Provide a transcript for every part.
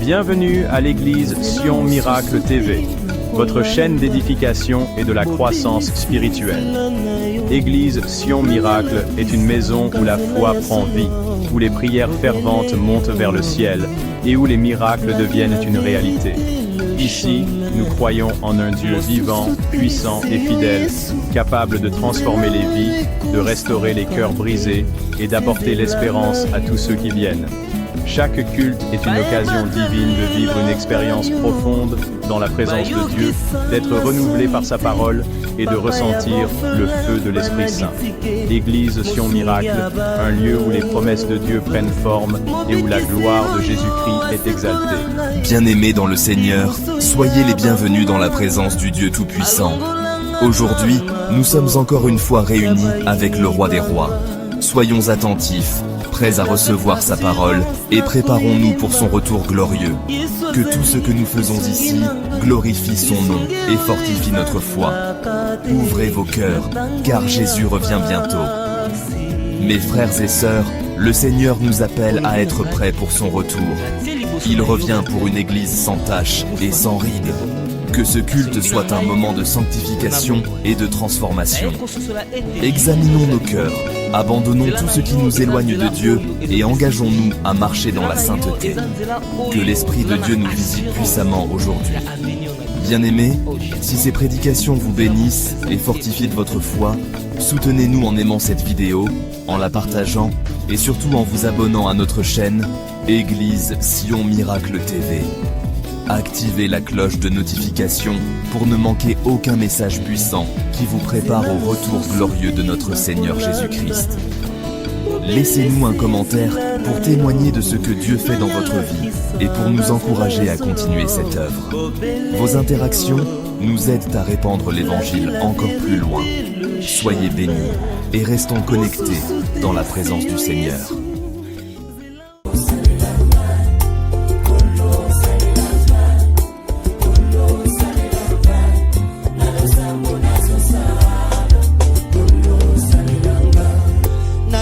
Bienvenue à l'église Sion Miracle TV, votre chaîne d'édification et de la croissance spirituelle. Église Sion Miracle est une maison où la foi prend vie, où les prières ferventes montent vers le ciel et où les miracles deviennent une réalité. Ici, nous croyons en un Dieu vivant, puissant et fidèle, capable de transformer les vies, de restaurer les cœurs brisés et d'apporter l'espérance à tous ceux qui viennent. Chaque culte est une occasion divine de vivre une expérience profonde dans la présence de Dieu, d'être renouvelé par sa parole et de ressentir le feu de l'Esprit Saint. Église Sion Miracle, un lieu où les promesses de Dieu prennent forme et où la gloire de Jésus-Christ est exaltée. Bien-aimés dans le Seigneur, soyez les bienvenus dans la présence du Dieu Tout-Puissant. Aujourd'hui, nous sommes encore une fois réunis avec le Roi des Rois. Soyons attentifs, prêts à recevoir sa parole, et préparons-nous pour son retour glorieux. Que tout ce que nous faisons ici glorifie son nom et fortifie notre foi. Ouvrez vos cœurs, car Jésus revient bientôt. Mes frères et sœurs, le Seigneur nous appelle à être prêts pour son retour. Il revient pour une église sans tache et sans rides. Que ce culte soit un moment de sanctification et de transformation. Examinons nos cœurs, abandonnons tout ce qui nous éloigne de Dieu et engageons-nous à marcher dans la sainteté. Que l'Esprit de Dieu nous visite puissamment aujourd'hui. Bien-aimés, si ces prédications vous bénissent et fortifient votre foi, soutenez-nous en aimant cette vidéo, en la partageant et surtout en vous abonnant à notre chaîne Église Sion Miracle TV. Activez la cloche de notification pour ne manquer aucun message puissant qui vous prépare au retour glorieux de notre Seigneur Jésus-Christ. Laissez-nous un commentaire pour témoigner de ce que Dieu fait dans votre vie et pour nous encourager à continuer cette œuvre. Vos interactions nous aident à répandre l'Évangile encore plus loin. Soyez bénis et restons connectés dans la présence du Seigneur.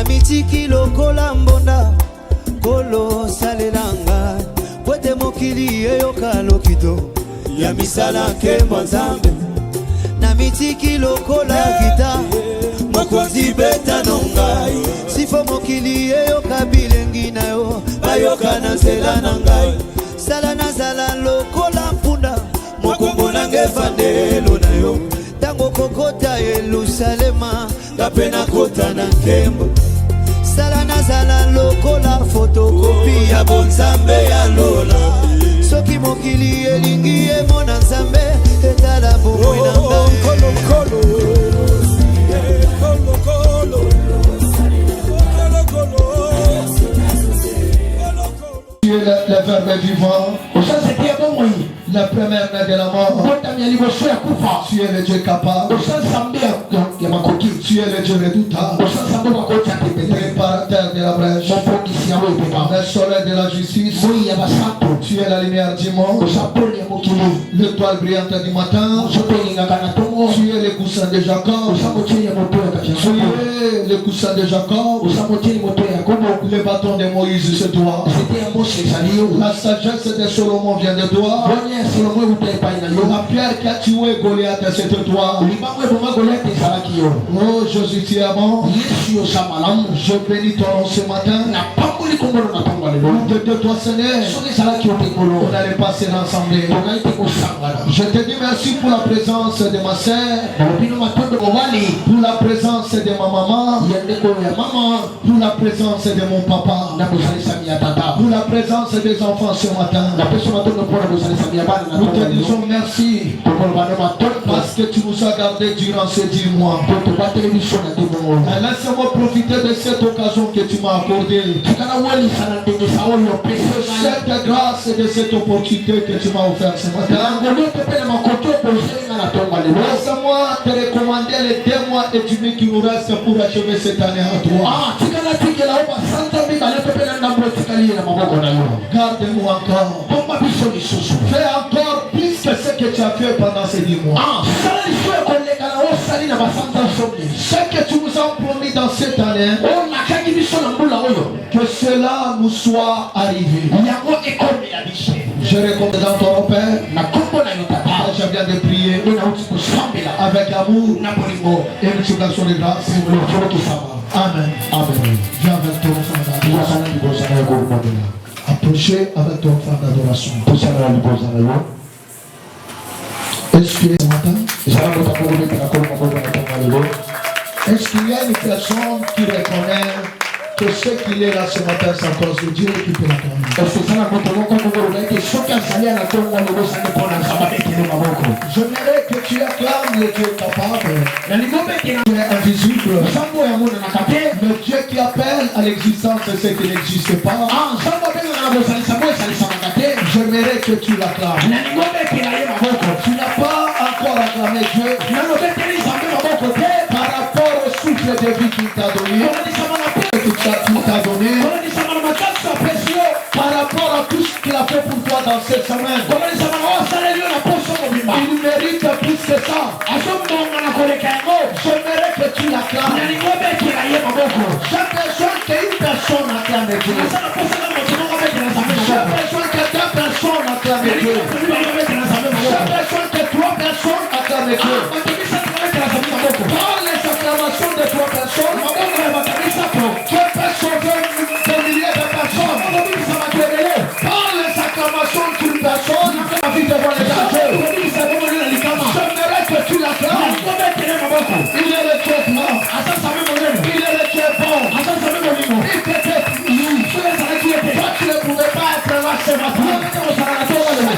Mitiki lokola mbonda kolo salelanga kwete mokili eyoka lokito ya misala nkembo nzambe na mitiki lokola gita mokonzi beta nongai sifo mokili eyoka bilengi na yo bayoka na nzela na ngai sala nazala lokola mpunda mokongo nange vandelo na yo tango kokota Yerusalema kapena kota na nkembo sala nazala lokola fotokopi ya bonzambe ya lola soki mokili elingi emona nzambe etala bomoi na ngai Tu es le verbe vivant, la première main de la mort. Tu es le Dieu capable. Tu es le Dieu redoutable. Préparateur de la brèche. Le soleil de la justice. Tu es la lumière du monde. L'étoile brillante du matin. Tu es le coussin de Jacob. Tu es le coussin de Jacob. Le bâton de Moïse se doit. La sagesse de Solomon vient de toi. La pierre qui a tué Goliath, c'est de toi. Oh Jésus, tu es bon. Je bénis ton nom ce matin. De toi Seigneur, on allait passer ensemble. Je te dis merci pour la présence de ma sœur, pour la présence de ma maman, pour la présence de mon papa, pour la présence des enfants ce matin. Nous te disons merci parce que tu nous as gardés durant ces 10 mois. Laisse-moi profiter de cette occasion que tu m'as accordée. Cette grâce et de cette opportunité que tu m'as offerte ce matin. Laisse-moi te recommander demander les 2 mois et demi qui nous restent pour achever cette année à toi. Garde-nous encore. Fais encore plus que ce que tu as fait pendant ces 10 mois. Ce que tu nous as promis dans cette année, que cela nous soit arrivé. Je recommande dans ton Père. Je viens de prier avec amour et une supplication de grâce. Amen. Amen. Viens avec ton enfant. Approchez avec ton enfant d'adoration. Est-ce qu'il y a ce matin? Est-ce qu'il y a une personne qui reconnaît que ce qu'il est là ce matin, c'est encore ce Dieu qui peut l'acclamer? J'aimerais que tu acclames le Dieu capable, le Dieu invisible, le Dieu qui appelle à l'existence ce qui n'existe pas. J'aimerais que tu l'acclames. Tu n'as pas encore acclamé Dieu par rapport au souffle de vie qu'il t'a donné, par rapport à tout ce qu'il a fait pour toi dans cette semaine. Il mérite plus que ça. J'aimerais que tu l'acclames. J'ai besoin qu'une personne acclame Dieu. J'ai besoin que 2 personnes acclament Dieu. J'ai besoin que 3 personnes acclament Dieu. Par les acclamations de 3 personnes, Dieu peut sauver des milliers de personnes. Par les acclamations d'une personne, la vie devant les âges. J'aimerais que tu l'acclames. Il est le Dieu grand. Il est le Dieu bon. Il peut-être toi tu ne pouvais pas être là ce matin. Ce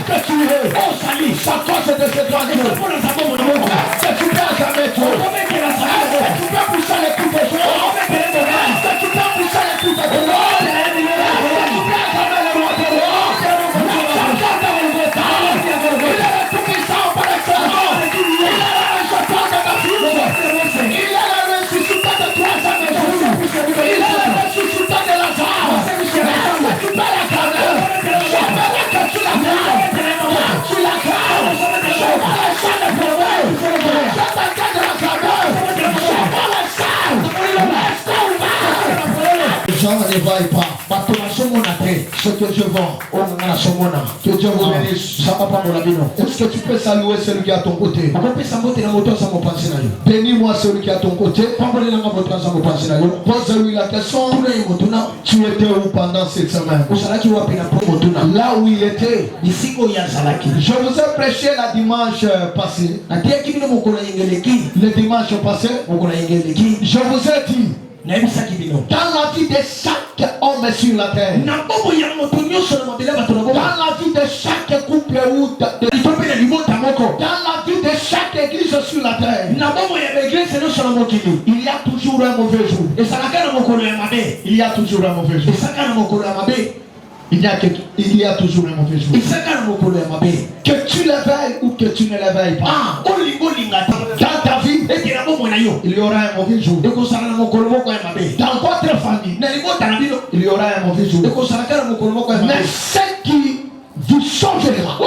que tu es, à cause de ce droit de Dieu. Que tu peux jamais trop. Que tu peux pousser les coups de joie. Que tu peux pousser les coups de joie. Jean ne vaille pas. Ce que je vends, que Dieu vous bénisse. Est-ce que tu peux saluer celui qui est à ton côté? Bénis-moi celui qui est à ton côté. Pose-lui la question. Tu étais où pendant cette semaine? Là où il était. Je vous ai prêché la dimanche passé. Le dimanche passé, je vous ai dit, dans la vie de chaque homme sur la terre, dans la vie de chaque couple ou dans la vie de chaque église sur la terre, il y a toujours un mauvais jour. Il y a toujours un mauvais jour. Il y a toujours un mauvais jour. Que tu l'éveilles ou que tu ne l'éveilles pas, dans ta vie, il y aura un mauvais jour. Dans votre famille, il y aura un mauvais jour. Mais ce qui vous changera,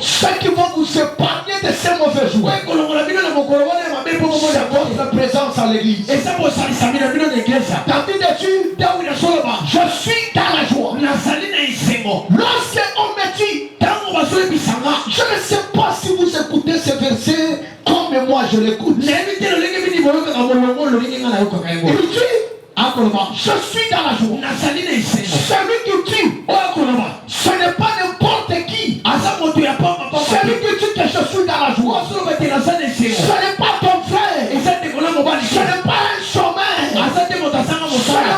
ce qui va vous épargner de ces mauvais jours, c'est votre présence à l'église. David a dit, je suis dans la joie. Lorsqu'on me dit, je ne sais pas si vous écoutez ce verset comme moi je l'écoute. Il dit, je suis dans la joie. Celui qui dit, ce n'est pas n'importe qui. Celui qui dit que je suis dans la joie, ce n'est pas ton frère. Ce n'est pas un chômeur. Ce n'est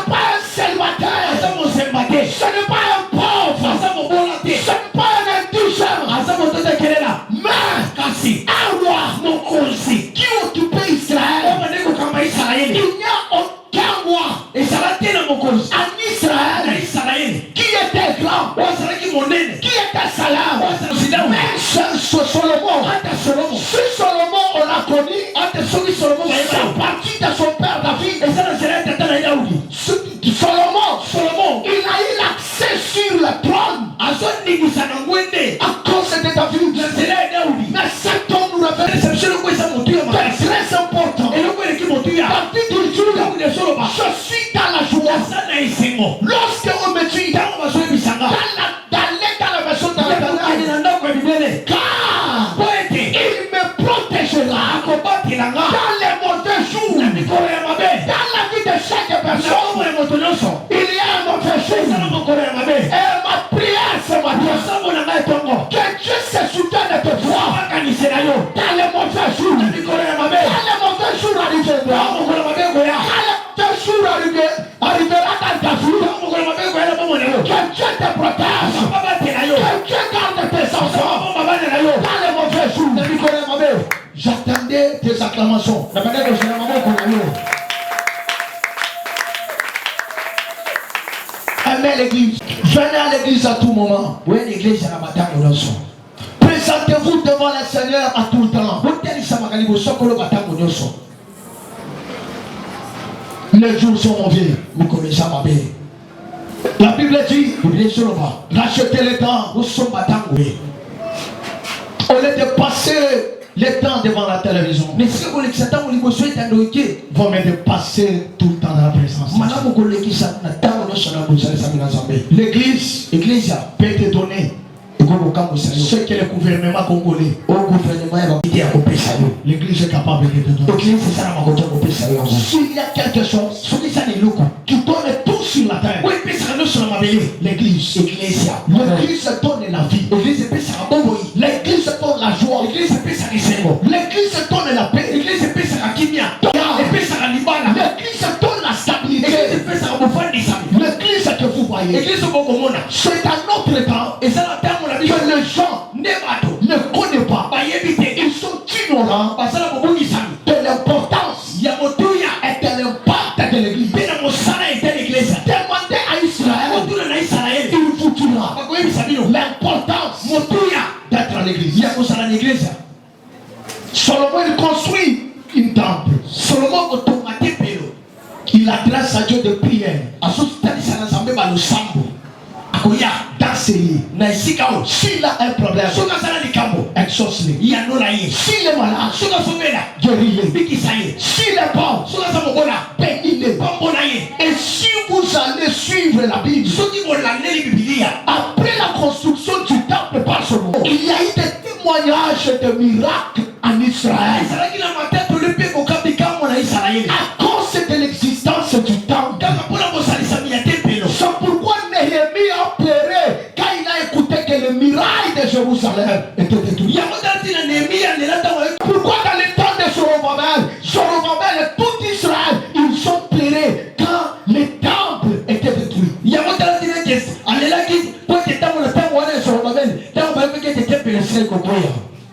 pas un célibataire. Ce n'est pas un pauvre. Ce n'est pas un indigent. Mais un roi qui occupait Israël. Il n'y a aucun roi en Israël qui était grand, qui était salaire. Mais c'est Solomon. Si Solomon on l'a connu, partie de son père David. Solomon, il a eu l'accès sur le trône à cause de David. Mais cet homme nous révèle c'est très important. David dit, je suis dans la joie. Lorsque on me dit d'aller dans la maison de l'Éternel, car il me protégera dans les mauvais jours. Dans la vie de chaque personne, il y a un mauvais jour. Et ma prière ce matin, que Dieu se souvienne de toi dans les mauvais jours. Dans les mauvais jours arriveront. Arrivera dans ta vie. Que Dieu te protège. Que Dieu garde tes enfants dans les mauvais jours. J'attendais tes acclamations. Aimez l'église. Venez à l'église à tout moment. Présentez-vous devant le Seigneur à tout le temps. Les jours sont mauvais. Vous connaissez ma vie. La Bible dit, rachetez le temps. On est de passer le temps devant la télévision. Mais si vous voulez vous m'avez passer tout le temps dans la présence. L'église peut te donner ce que le gouvernement congolais l'église est capable de te donner. S'il y a quelque chose qui donne tout sur la terre, l'église donne la vie, l'église donne la joie, l'église donne la paix, l'église donne la stabilité, l'église que vous voyez, c'est un autre temps que les gens ne connaissent pas. Ils sont ignorants de l'importance et de l'impact de l'église. Demandez à Israël, il vous dira l'importance d'être à l'église. Solomon il construit une temple. Il adresse à Dieu de prière. S'il a un problème, exauce-le. S'il est malade, guéris-le. S'il est pauvre, bénis-le. Et si vous allez suivre la Bible, après la construction du temple par Solomon, il y a eu des témoignages de miracles en Israël. À cause de l'existence du temple. C'est pourquoi Néhémie a pleuré quand il a écouté que le miracle de Jérusalem était détruit. Pourquoi dans le temps de Zorobabel et tout Israël, ils ont pleuré quand le temple était détruit.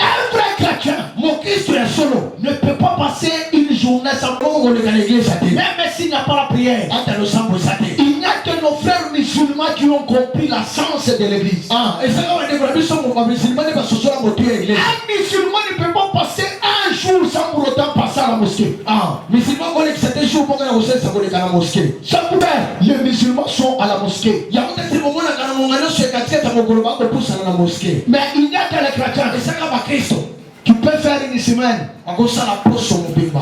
Un vrai chrétien, mon Christ est solo, ne peut pas passer une journée sans l'église. Même s'il n'y a pas la prière, il n'y a que nos frères musulmans qui ont compris la sens de l'église. Un musulman ne peut pas passer un jour sans pour autant passer à la mosquée. Ça pourrait, les musulmans sont à la mosquée. Mais il n'y a que les chrétiens qui peuvent faire une semaine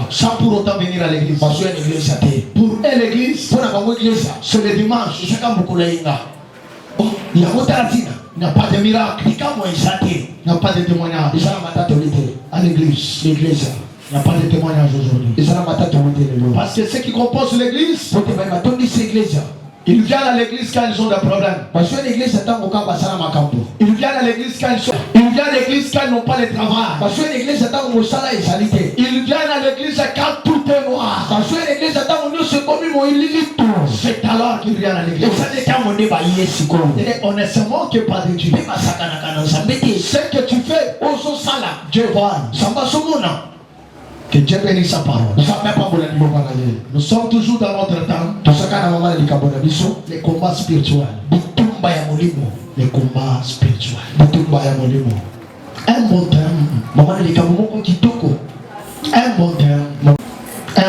sans pour autant venir à l'église. Pour eux, l'église, c'est le dimanche. Il n'y a pas de miracle, il n'y a pas de témoignage à l'église. Il n'y a pas de témoignage aujourd'hui. Parce que ceux qui composent l'église, ils viennent à l'église quand ils ont des problèmes. Ils viennent à l'église quand ils viennent à l'église quand ils n'ont pas de travail. Ils viennent à l'église quand tout est noir. C'est alors qu'ils viennent à l'église. Et on ne se moque pas de Dieu. Ce que tu fais, Dieu voit. Que Dieu bénisse sa parole. Nous sommes toujours dans notre temps. Les combats spirituels. Les combats spirituels. Un bon terme. Un bon terme.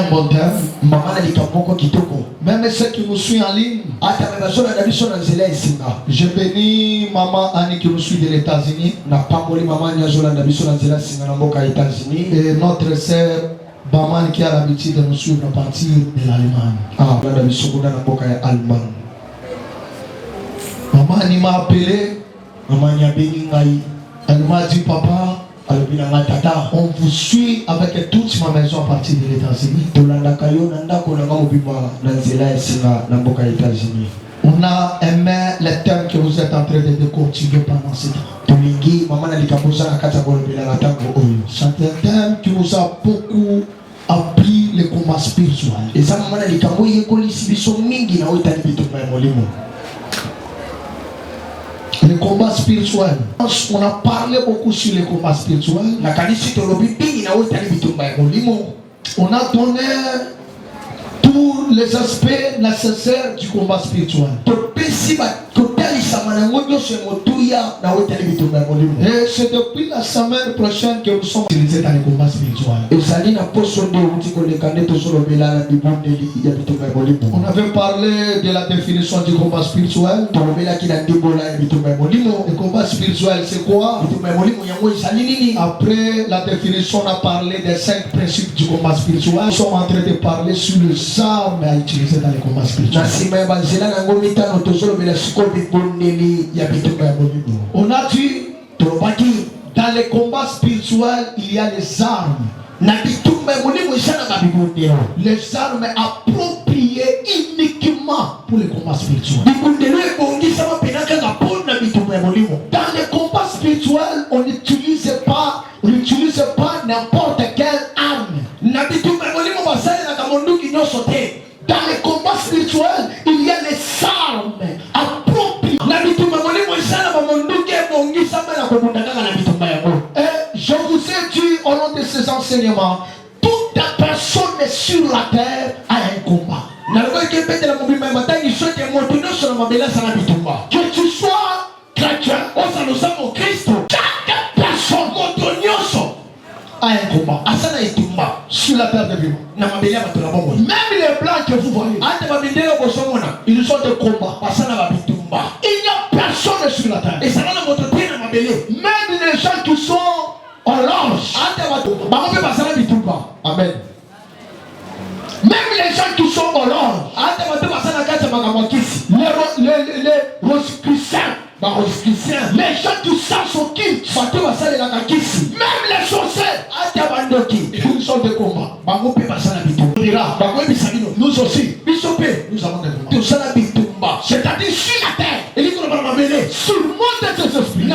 un bon terme. Maman na likapoko kitoko. Même ceux qui nous suivent en ligne. Ata mebazona na biso na nzela esinga. Je bénis maman Annie qui nous suit de États-Unis. Na pamboli maman nyazola na biso na nzela esinga na mboka États-Unis. Et notre sœur Baman qui a l'habitude de nous suivre à partir de l'Allemagne. Ah, na biso kuna na mboka ya Allemagne. Maman Annie m'a appelé. Maman nya beni ngai. Elle m'a dit papa, on vous suit avec toute ma maison à partir des États-Unis. On a aimé les thèmes que vous êtes en train de décortiquer pendant ce temps. C'est un thème qui nous a beaucoup appris le combat spirituel. Le combat spirituel. On a parlé beaucoup sur le combat spirituel. On a donné tous les aspects nécessaires du combat spirituel. Et c'est depuis la semaine prochaine que nous sommes utilisés dans le combat spirituel. On avait parlé de la définition du combat spirituel. Le combat spirituel c'est quoi? Après la définition, on a parlé des 5 principes du combat spirituel. Nous sommes en train de parler sur les armes à utiliser dans le combat spirituel. On a dit dans les combats spirituels il y a les armes. Les armes appropriées uniquement pour les combats spirituels. Dans les combats spirituels, on n'utilise pas n'importe quelle arme. Dans les combats spirituels, il y a les armes appropriées. Et je vous ai dit au long de ces enseignements, toute personne sur la terre a un combat. Que tu sois chrétien, chaque personne a un combat sur la terre de vivant. Même les blancs que vous voyez, ils ont des combats. Il n'y a personne sur la terre. Même les gens qui sont en loge. Amen. Même les gens qui sont en loge. Les gens qui savent au qui. Même les sorciers. Ils sont de combat. Nous aussi. Nous avons des combats. C'est-à-dire sur la terre. Sur le monde de ces esprits.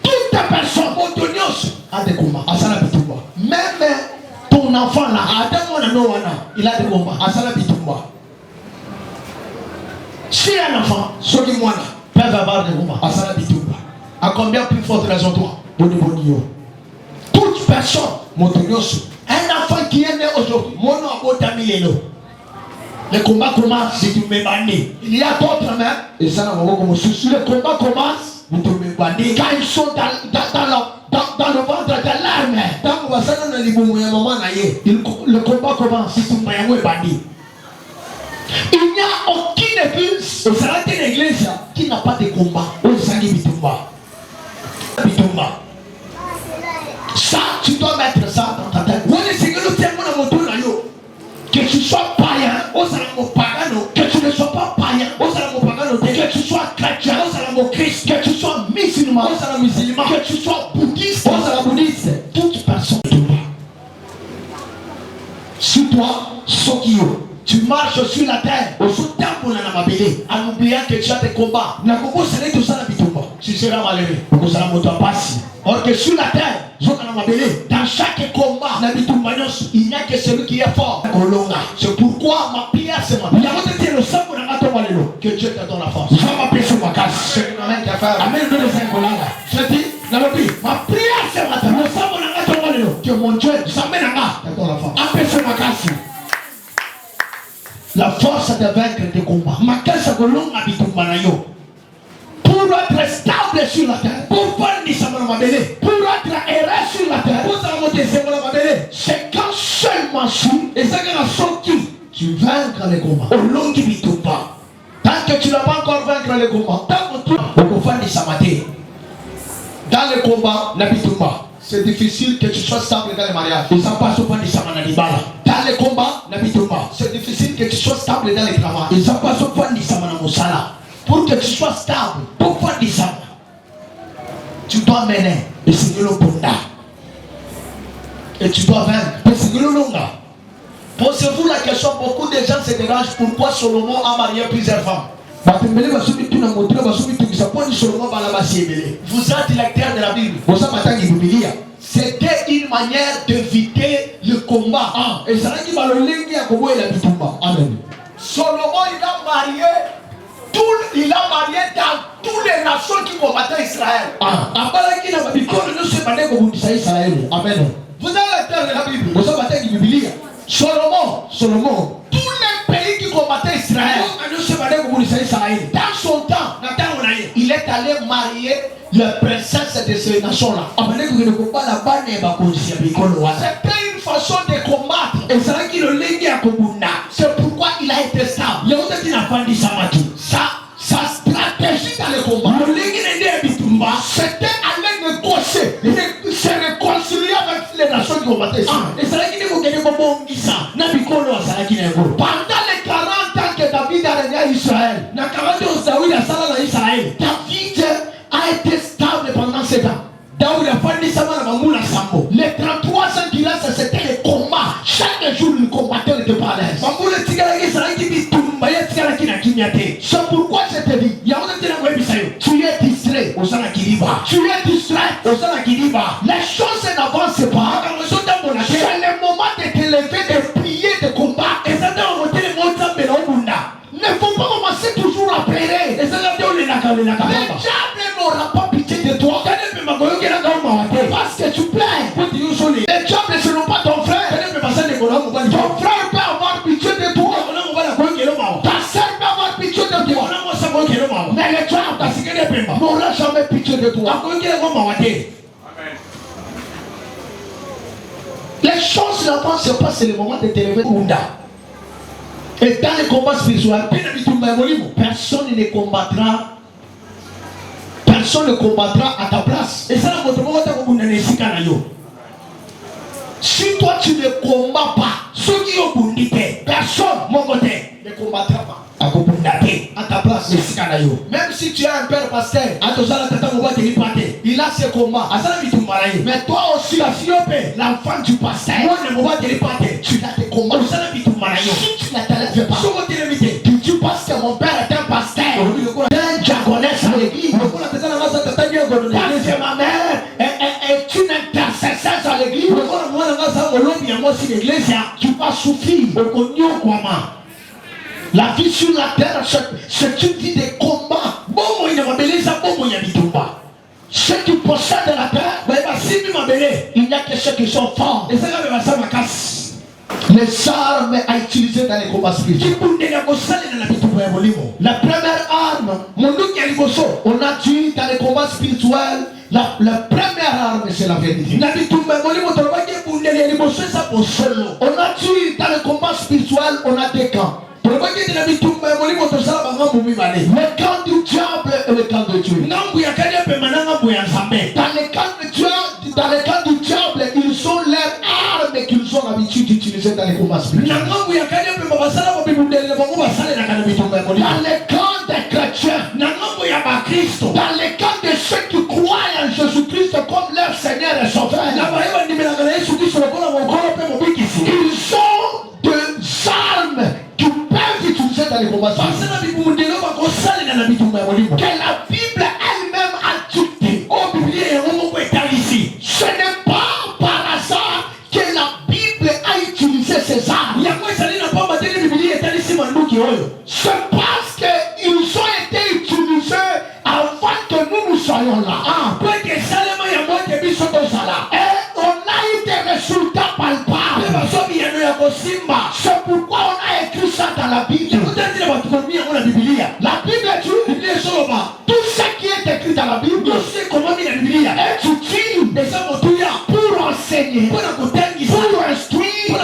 Toute personne a des combats. Même ton enfant là, il a des combats. Si un enfant, ceux qui peuvent avoir des combats. À combien plus forte raison toi? Toute personne, un enfant qui est né aujourd'hui, le combat commence. Il y a d'autres même. Le combat commence. Quand ils sont dans le ventre de la mère, le combat commence. Il n'y a aucune église qui n'a pas de combat. Ça, tu dois mettre ça dans ta tête. Que tu sois païen, que tu ne sois pas païen, que tu sois chrétien, que tu sois musulman, que tu sois bouddhiste, toute personne. Si toi, Sokio, tu marches sur la terre, en oubliant que tu as des combats, tu seras malheureux. Or que sur la terre, dans chaque combat, il n'y a que celui qui est fort. C'est pourquoi ma prière c'est ma prière. Que Dieu te donne la force. Amen. Ma prière c'est ma prière. Que mon Dieu te donne la force. La force de vaincre des combats. Pour être stable sur la terre, pour être erré sur la terre, c'est quand seul et ça tu vaincre les combats. Tant que tu n'as pas encore vaincre les combats, dans les combats, c'est difficile que tu sois stable dans les mariages. Dans les combats, c'est difficile que tu sois stable dans les travaux. Pour que tu sois stable, tu dois mener. Et tu dois vaincre. Posez-vous la question, beaucoup de gens se dérangent pourquoi Solomon a marié plusieurs femmes. Vous êtes lecteur de la Bible. C'était une manière d'éviter le combat. Amen. Solomon, il a marié dans toutes les nations qui combattaient Israël. Amen. Vous êtes lecteur de la Bible. Solomon, tous les pays qui combattaient Israël, dans son temps, il est allé marier la princesse de ces nations-là. C'était une façon de combattre. C'est pourquoi il a été stable. Sa stratégie dans le combat, c'était aller négocier, se réconcilier avec les nations qui combattaient Israël. Pendant les 40 ans que David a régné à Israël, David a été stable pendant 7 ans. Les 33 ans qu'il a, c'était le combat. Chaque jour, le combattant n'était pas à l'aise. C'est pourquoi je te dis, tu es distrait. Tu es distrait. Les choses n'avancent pas. C'est le moment de te lever, de prier, de combattre. Ne faut pas commencer toujours à pleurer. Le diable n'aura pas pitié de toi. Parce que tu plais. Le diable, ce n'est pas ton frère. Ton frère peut avoir pitié de toi. Ta soeur peut avoir pitié de toi. Mais le diable n'aura jamais pitié de toi. Les choses n'avancent pas, c'est le moment de te lever. Et dans les combats spirituels, personne ne combattra. Personne ne combattra à ta place. Si toi tu ne combats pas, personne ne combattra pas à ta place. Même si tu es un père pasteur, il a ses combats. Mais toi aussi, l'enfant du pasteur, tu as tes combats. Si tu ne t'élèves pas, tu dis parce que mon père est un pasteur, un diaconesse à l'église, parce que ma mère est une intercesseuse à l'église, tu vas souffrir. La vie sur la terre, c'est une vie de combat. Ceux qui possèdent la terre, il n'y a que ceux qui sont forts. Les armes à utiliser dans les combats spirituels. La première arme, on a dit dans les combats spirituels, la première arme c'est la vérité. On a dit dans les combats spirituels, on a deux camps. Le camp du diable et le camp de Dieu. Dans le camp du diable, ils ont leurs armes qu'ils ont l'habitude d'utiliser dans les combats spirituels. Dans le camp des chrétiens, dans le camp de ceux qui croient en Jésus-Christ comme leur Seigneur et Sauveur, ils ont des armes qui peuvent utiliser dans les combats spirituels. Que la Bible elle-même a dicté. Ce n'est pas par hasard que la Bible a utilisé ces armes. C'est parce qu'ils ont été utilisés avant que nous soyons là. Et on a eu des résultats palpables. C'est pourquoi on a écrit ça dans la Bible. La Bible dit tout ce qui est écrit dans la Bible est utile pour enseigner, pour instruire,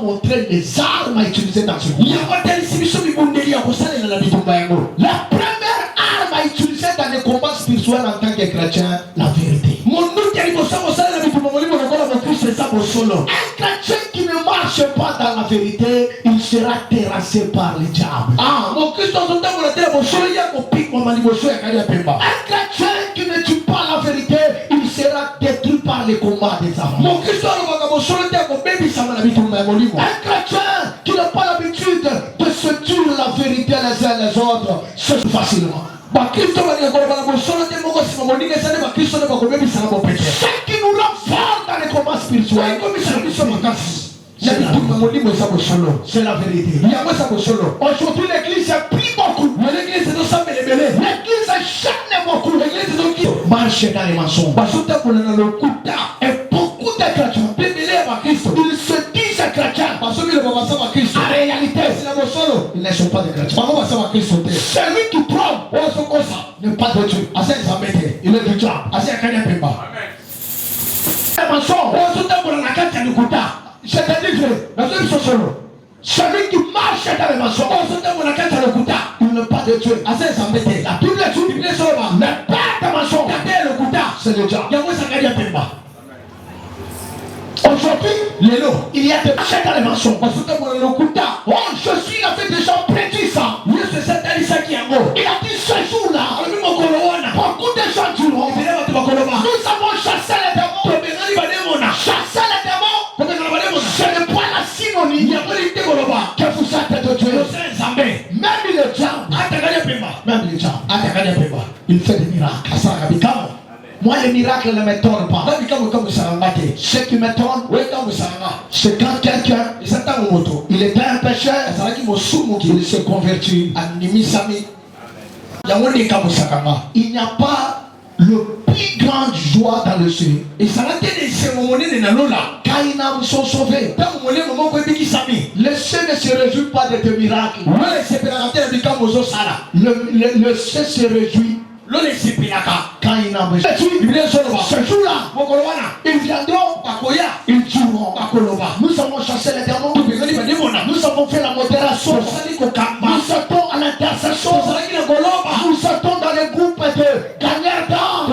montrer les armes à utiliser dans ce combat. La première arme à utiliser dans les combats spirituels en tant que chrétien, la vérité. Un chrétien qui ne marche pas dans la vérité, il sera terrassé par le diable. Un chrétien qui ne tue pas la vérité, il sera détruit par les combats des hommes. Un chrétien qui n'a pas l'habitude de se tuer la vérité les uns les autres, c'est facilement. Ce qui nous rend fort dans les combats spirituels, c'est la vérité. Aujourd'hui l'église a pris beaucoup. L'église chaîne beaucoup. Marche dans les mensonges. Et beaucoup de chrétiens, ils se disent chrétiens. En réalité, ils ne sont pas des chrétiens. Celui qui trompe n'est pas de Dieu. Il est du diable. C'est-à-dire celui qui marche dans les mensonges, il n'est pas de Dieu. La Bible dit le père des mensonges, c'est le diable. Aujourd'hui, il y a des marchés dans les mensonges. Oh, je suis la fête des gens prédits ça. Il a dit ce jour-là, beaucoup de gens diront, nous avons chassé les démons. Chasser les démons, ce n'est pas la synonyme que vous êtes de Dieu. Même le diable, il fait des miracles. Moi, les miracles ne m'étonnent pas. Ce qui m'étonne, c'est quand quelqu'un, il était un pécheur, il se convertit. Il n'y a pas le plus grande joie dans le ciel. Et ça n'a été car les âmes sont sauvées. Le ciel ne se réjouit pas de tes miracles. Le ciel se réjouit quand il n'a besoin. Ce jour-là, ils viendront, ils tueront. Nous avons chassé les démons. Nous avons fait la modération. Nous sortons à l'intercession. Nous sortons dans les groupes de gagnants d'âme.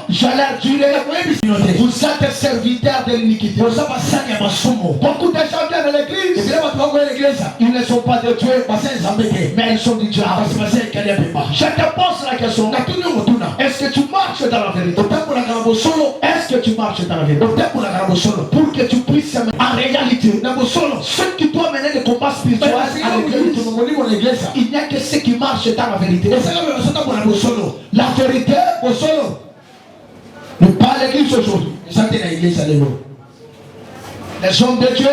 Je leur dirai, vous êtes serviteurs de l'iniquité. Beaucoup de gens viennent à l'église. Ils ne sont pas de Dieu, mais ils sont du diable. Je te pose la question. Est-ce que tu marches dans la vérité? Est-ce que tu marches dans la vérité? Pour que tu puisses en réalité, ce qui doit mener le combat spirituel à l'église, il n'y a que ceux qui marchent dans la vérité. La vérité, ne pas l'église aujourd'hui. Les hommes de Dieu,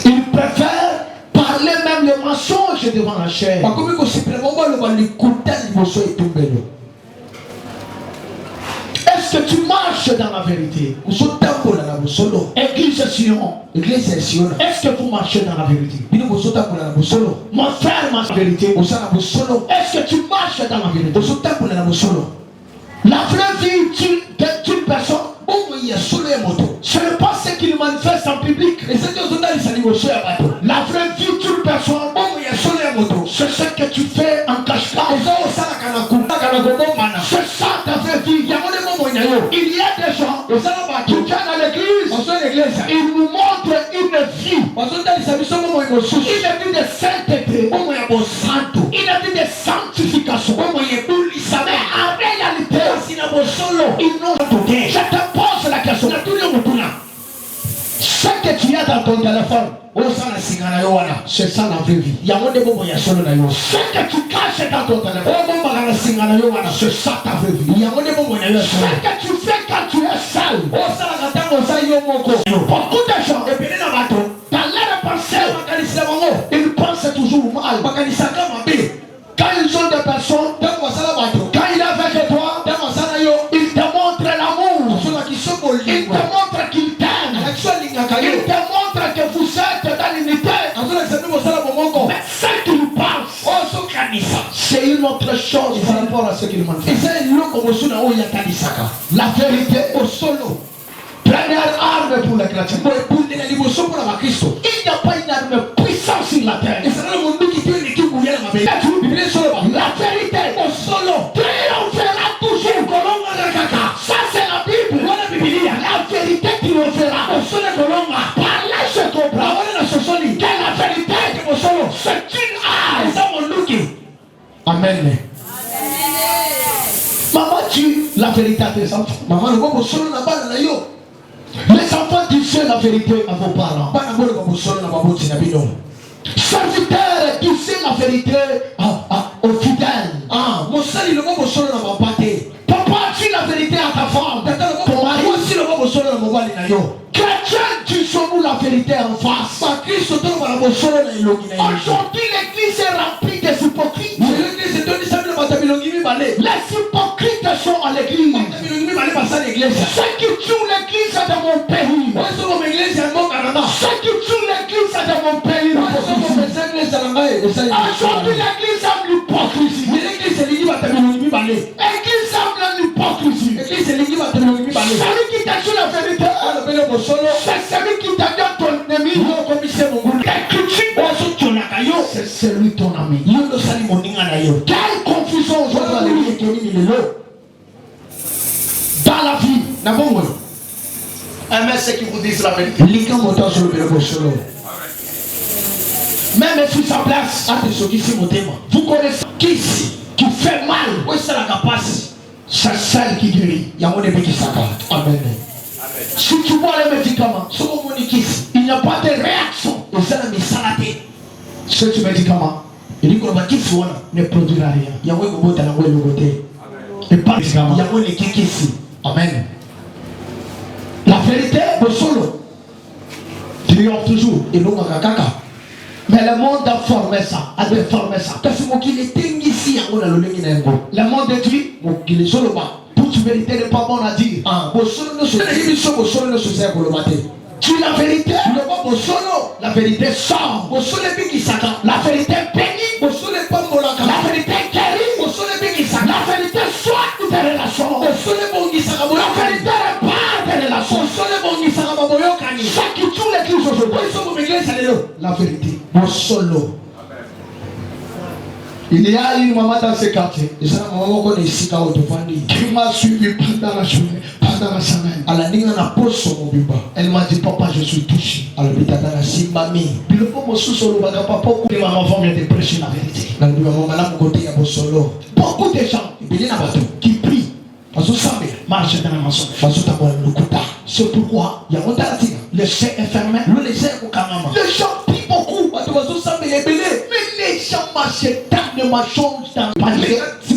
ils préfèrent parler même le mensonge devant la chair. Est-ce que tu marches dans la vérité? Église Sion. Est-ce que vous marchez dans la vérité? Mon frère marche dans la vérité. Est-ce que tu marches dans la vérité? La vraie vie d'une personne, ce n'est pas ce qu'il manifeste en public. La vraie vie d'une personne, c'est ce que tu fais en cache-cache. C'est ça ta vraie vie. Il y a des gens qui viennent à l'église, ils nous montrent une vie, une vie de sainteté, une vie de sanctification. Mais en réalité, ils n'ont pas. Je te pose la question. Ce que tu as dans ton téléphone, c'est ça la vraie vie. Ce que tu caches dans ton téléphone, c'est ça ta vraie vie. Ce que tu fais quand tu es seul, beaucoup de gens, dans leur pensée, ils pensent toujours mal. Quand ils ont des personnes, quand il est avec toi, ils te montrent l'amour. Ils te montrent qu'ils t'aiment. Ils te montrent que vous êtes dans l'unité. Mais ce qu'ils pensent, c'est une autre chose par rapport à ce qu'ils manifestent. La vérité au solo. Première arme pour n'y a pas une arme puissante sur la terre. La vérité triomphera toujours. Ça c'est la Bible. La vérité triomphera. Par là je comprends que la vérité c'est une arme. Amen. Maman tue la vérité à tes enfants. Les enfants disent la vérité à vos parents. Serviteurs, disent la vérité aux fidèles. Papa, dis la vérité à ta femme. Ton mari. Chrétien, disons-nous la vérité en face. Aujourd'hui, l'église est remplie des hypocrites. Les hypocrites sont à l'église. Ceux qui tuent l'église de mon pays. Ceux qui tuent l'église de mon pays. Aujourd'hui, l'église aime l'hypocrisie. L'église aime l'hypocrisie. Celui qui t'a dit la vérité, c'est celui qui t'a dit ton ennemi. C'est celui ton ami. Quelle confusion aujourd'hui à l'église. Dans la vie, aimez ceux qui vous disent la vérité. Même sur sa place, vous connaissez qui fait mal. C'est celle qui guérit. Amen. Si tu bois les médicaments, il n'y a pas de réaction. Ce médicament, ne produira rien. Et pas de médicaments. Amen. La vérité, triomphe toujours. Et nous, mais le monde a formé ça, a déformé ça. Le monde est dit, toute vérité n'est pas bonne à dire. Tu la vérité, la vérité sort. La vérité bénit. La vérité guérit. La vérité soigne des relations. La vérité répare des relations. Ça qui tue l'église aujourd'hui. La vérité. Il y a une maman dans ce quartier. Qui m'a suivi pendant la journée, pendant la semaine. Elle m'a dit, papa, je suis touché. Maman vient de prêcher la vérité. Beaucoup de gens qui prient. Marche dans la maçon. C'est pourquoi le chien est fermé. Les gens prient beaucoup. Mais les gens marchent dans le marchons dans le panier. Il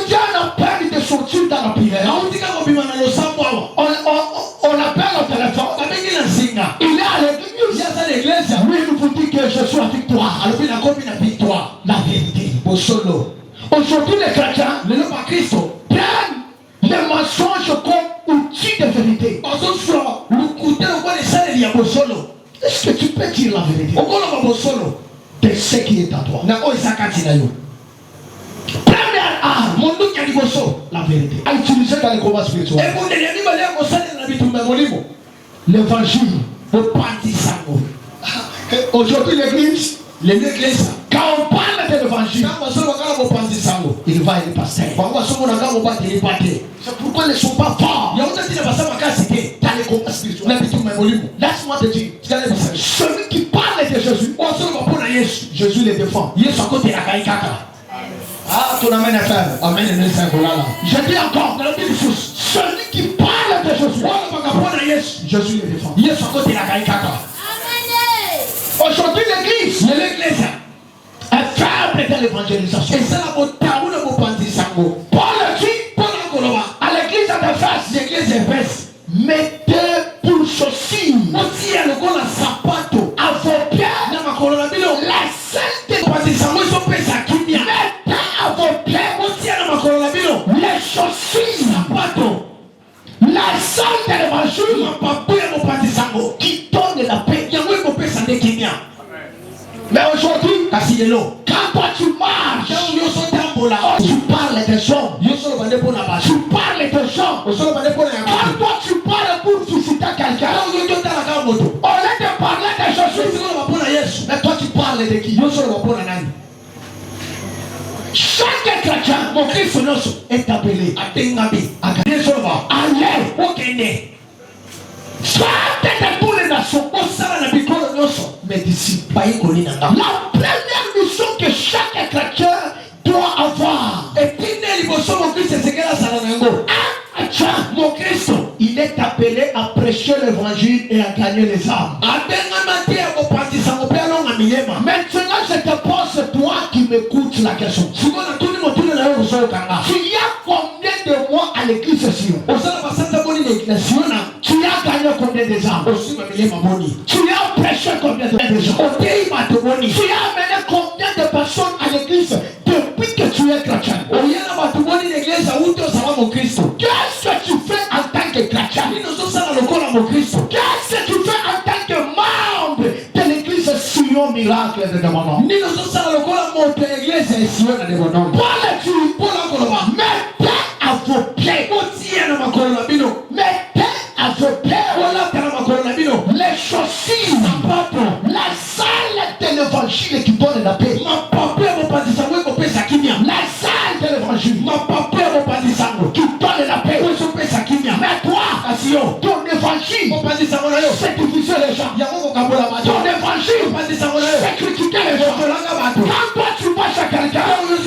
vient à peine de sortir dans la prière. On appelle au téléphone. Il est à l'église. Lui, il vous dit que je suis la victoire. La vérité. Aujourd'hui, les chrétiens, prennent les mensonges comme outil de vérité. Est-ce que tu peux dire la vérité de ce qui est à toi? Première arme, la vérité. À utiliser dans les combats spirituels. L'évangile. Aujourd'hui, l'église, quand on parle de l'évangile, il va être passé. C'est pourquoi ils ne sont pas forts dans les combats spirituels. Laisse-moi te dire, celui qui parle de Jésus, Jésus le défend. Ah, ton amène à faire. Amen. Je dis encore, celui qui parle de Jésus, Jésus le défend. Aujourd'hui, l'église est faible dans l'évangélisation. Et c'est la Paul dit à l'église d'Éphèse, mettez pour chaussures à vos pieds la sainteté. Mettez à vos pieds les chaussures, la sainte de l'évangile qui donne la paix. Mais aujourd'hui, quand toi tu marches, tu parles tes hommes. Tu parles tes gens. Quand toi tu parles pour susciter quelqu'un, au lieu de parler des choses, mais toi tu parles de qui? Chaque chrétien, mon Christ est appelé à Tengabi, à Gagner. Allez, au Kenya. Faites de toutes les nations, au sein de la Bible, mes disciples. La première mission que chaque chrétien doit avoir. Et puis, mon Christ, il est appelé à prêcher l'évangile et à gagner les âmes. Maintenant, je te pose, toi qui m'écoutes, la question. Tu as combien de mois à l'église Sion? Tu as gagné combien de âmes? Tu as prêché combien de gens? Tu as amené combien de personnes à l'église depuis que tu es chrétien? Qu'est-ce que tu fais en tant que chrétien? Qu'est-ce que tu fais en tant que membre de l'église Sion Miracle de Demandant? Mettez à vos pieds. Mettez à vos pieds les chaussures, la salle de l'évangile qui donne la paix. La salle de l'évangile qui donne la paix. Mais toi, ton évangile, c'est diviser les gens. Ton évangile, c'est critiquer les gens. Quand toi tu vas chez quelqu'un, au lieu de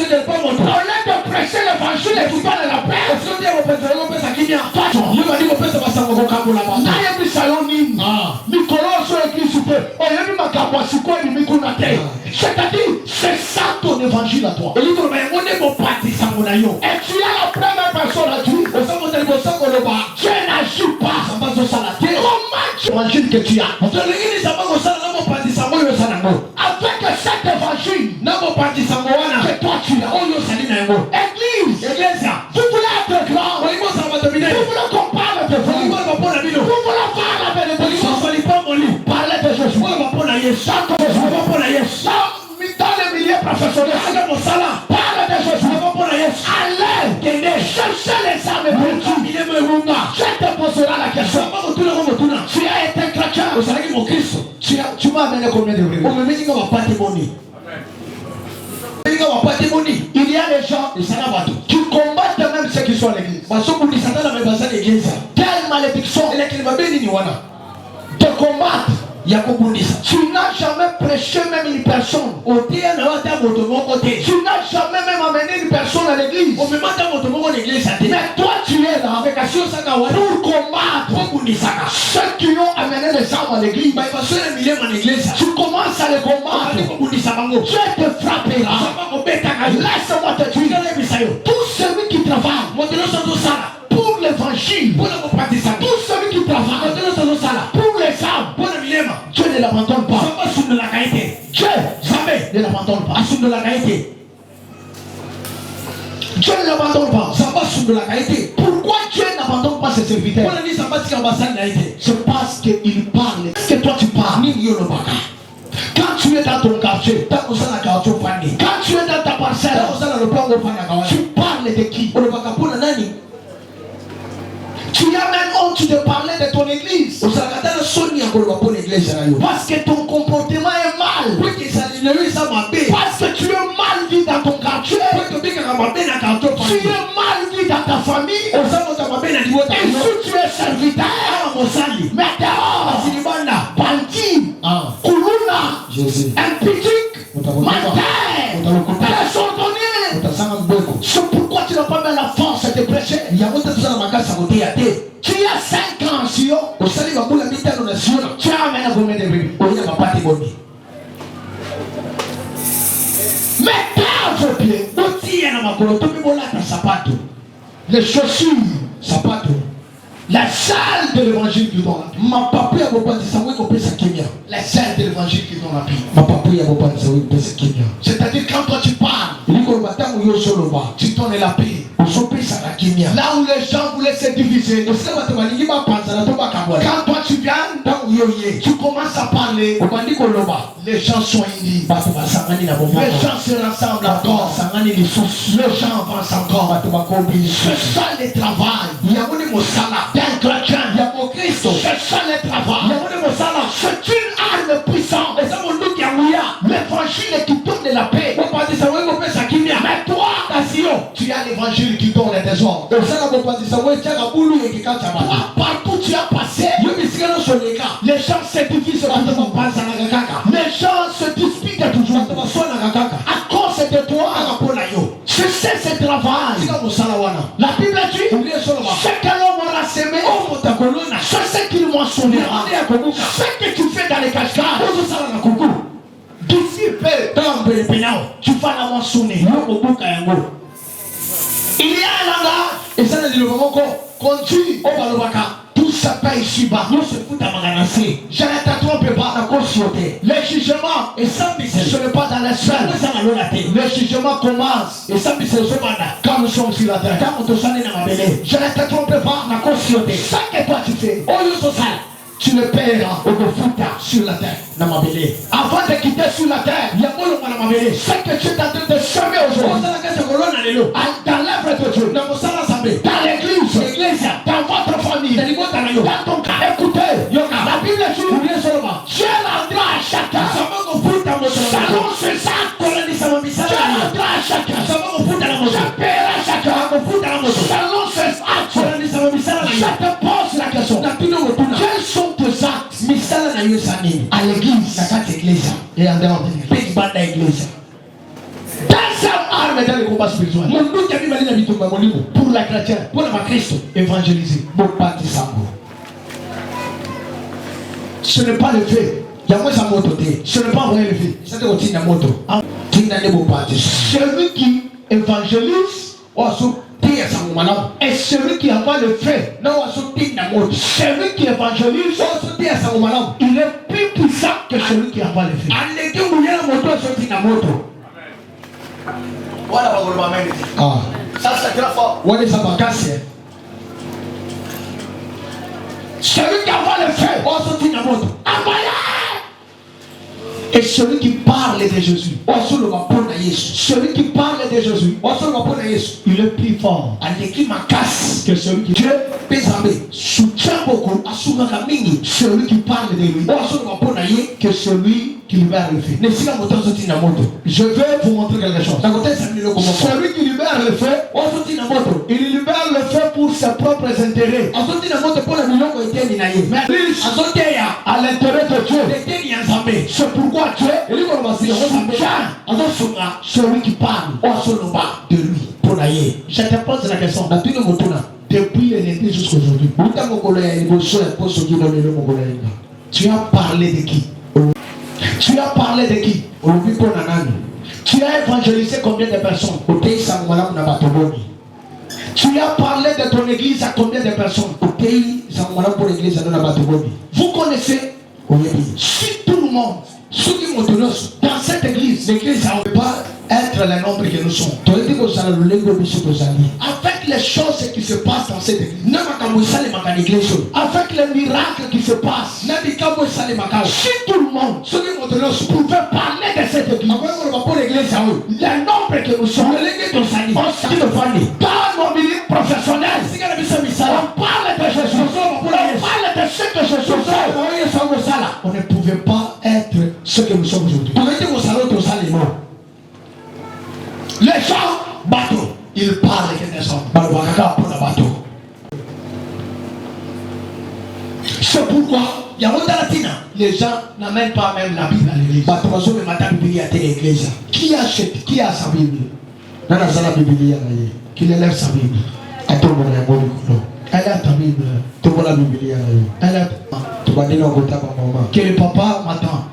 prêcher l'évangile et tu donnes la paix, c'est-à-dire, c'est ça ton évangile à toi. Et tu as la première personne à dire, Dieu n'agit pas. Comment l'évangile que tu as? Avec cet évangile que toi tu as. Église, vous voulez être grand, vous voulez qu'on parle de vous, vous voulez faire la bénédiction, parlez de Jésus, dans les milieux professionnels, parle de Jésus, allez, cherchez les âmes perdues. Je te poserai la question. Tu as été chrétien, tu m'as amené combien de vraies? Il y a des gens qui combattent même ceux qui sont à l'église. Quelle malédiction de combattre. Tu n'as jamais prêché même une personne. Tu n'as jamais même amené une personne à l'église. Mais toi tu es là pour combattre ceux qui ont amené les âmes à l'église. Tu commences à les combattre. Dieu te frappera. Laisse-moi te dire, tout celui qui travaille pour l'évangile, tout celui qui travaille pour les âmes, Dieu ne l'abandonne pas. Dieu jamais ne l'abandonne pas. Dieu ne l'abandonne pas. Pourquoi Dieu n'abandonne pas ses serviteurs? C'est parce qu'il parle. Est-ce que toi tu parles? Quand tu es dans ton quartier, quand tu es dans ta parcelle, tu parles de qui? Tu as même honte de parler de ton église. Parce que ton comportement est mal. Parce que tu es mal vu dans ton quartier. Tu es mal vu dans ta famille. Et si tu es serviteur, mais dehors, bandit, Kuluna, impudique, menteur, désordonné. C'est pourquoi tu n'as pas mis la force de prêcher. Tu as 5 ans, tu as amené combien de bébés? Mettez à vos pieds les chaussures, la salle de l'évangile qui donne la salle de l'évangile qui donne la paix. C'est-à-dire quand toi tu parles, tu donnes la paix. Là où les gens voulaient se diviser, quand toi tu viens, tu commences à parler, les gens sont unis, les gens se rassemblent encore, les gens avancent encore. C'est ça le travail d'un chrétien. C'est ça le travail. C'est une arme puissante. L'évangile qui donne de la paix. Mais toi, tu as l'évangile qui donne le désordre. Toi, partout tu as passé, les gens se divisent toujours. Les gens se disputent toujours. À cause de toi, c'est ce travail. La Bible dit, ce que l'homme aura semé, c'est ce qu'il moissonnera. Ce que tu fais dans les cascades, d'ici peu, tu vas la moissonner. Il y a un langage, et ça le dit le moment continue au Balobaka. Tout ça paye ici-bas. Nous se fout à Maganassi. Je ne te trompe pas. Les jugements, et ça, ce n'est pas dans la sphère. Les jugements commencent. Et ça, quand nous sommes sur la terre. Je ne te trompe pas. Ça que toi tu fais, tu le paieras au foota sur la terre. Avant de quitter sur la terre, ce que tu es en train de semer aujourd'hui, dans l'œuvre de Dieu, dans l'église, dans votre famille, dans ton cas, écoutez, la Bible dit, Dieu rendra à chacun selon ses actes. Dieu rendra à chacun, je paierai à chacun selon ses actes. Je te pose la question, quels sont tes actes à l'église et en dehors de l'église? Deuxième arme dans le combat spirituel pour la chrétienne, pour le Christ, évangéliser. Ce n'est pas le fait. Ce n'est pas vrai le fait. Celui qui évangélise et celui qui n'a pas le fait, celui qui évangélise, il est plus puissant que celui qui n'a pas le fait. Ça c'est très fort. Celui qui n'a pas le fait, et celui qui parle de Jésus, celui qui parle de Jésus, il est plus fort que celui qui Dieu soutient beaucoup, celui qui parle de lui, que celui qui libère le feu. Je vais vous montrer quelque chose. Celui qui libère le feu, il libère le feu pour ses propres intérêts. Mais à l'intérêt de Dieu, c'est pourquoi Dieu celui qui parle de lui. Je te pose la question. Depuis l'été jusqu'à aujourd'hui, tu as parlé de qui? Tu as parlé de qui? Tu as évangélisé combien de personnes? Tu as parlé de ton église à combien de personnes? Vous connaissez? Si tout le monde, dans cette église, l'église ne peut pas être le nombre que nous sommes. Avec les choses qui se passent dans cette église, avec les miracles qui se passent, si tout le monde pouvait parler de cette église, le nombre que nous sommes, dans nos milieux professionnels, on parle de Jésus, on parle de ce que Jésus fait. On ne pouvait pas être ce que nous sommes aujourd'hui. Les gens, bateau, ils parlent que des hommes. C'est pourquoi les gens n'amènent pas même la Bible à l'église. Qui achète? Qui a sa Bible? Qu'il élève sa Bible. Elle a ta Bible. Elle a. Que le papa m'attend.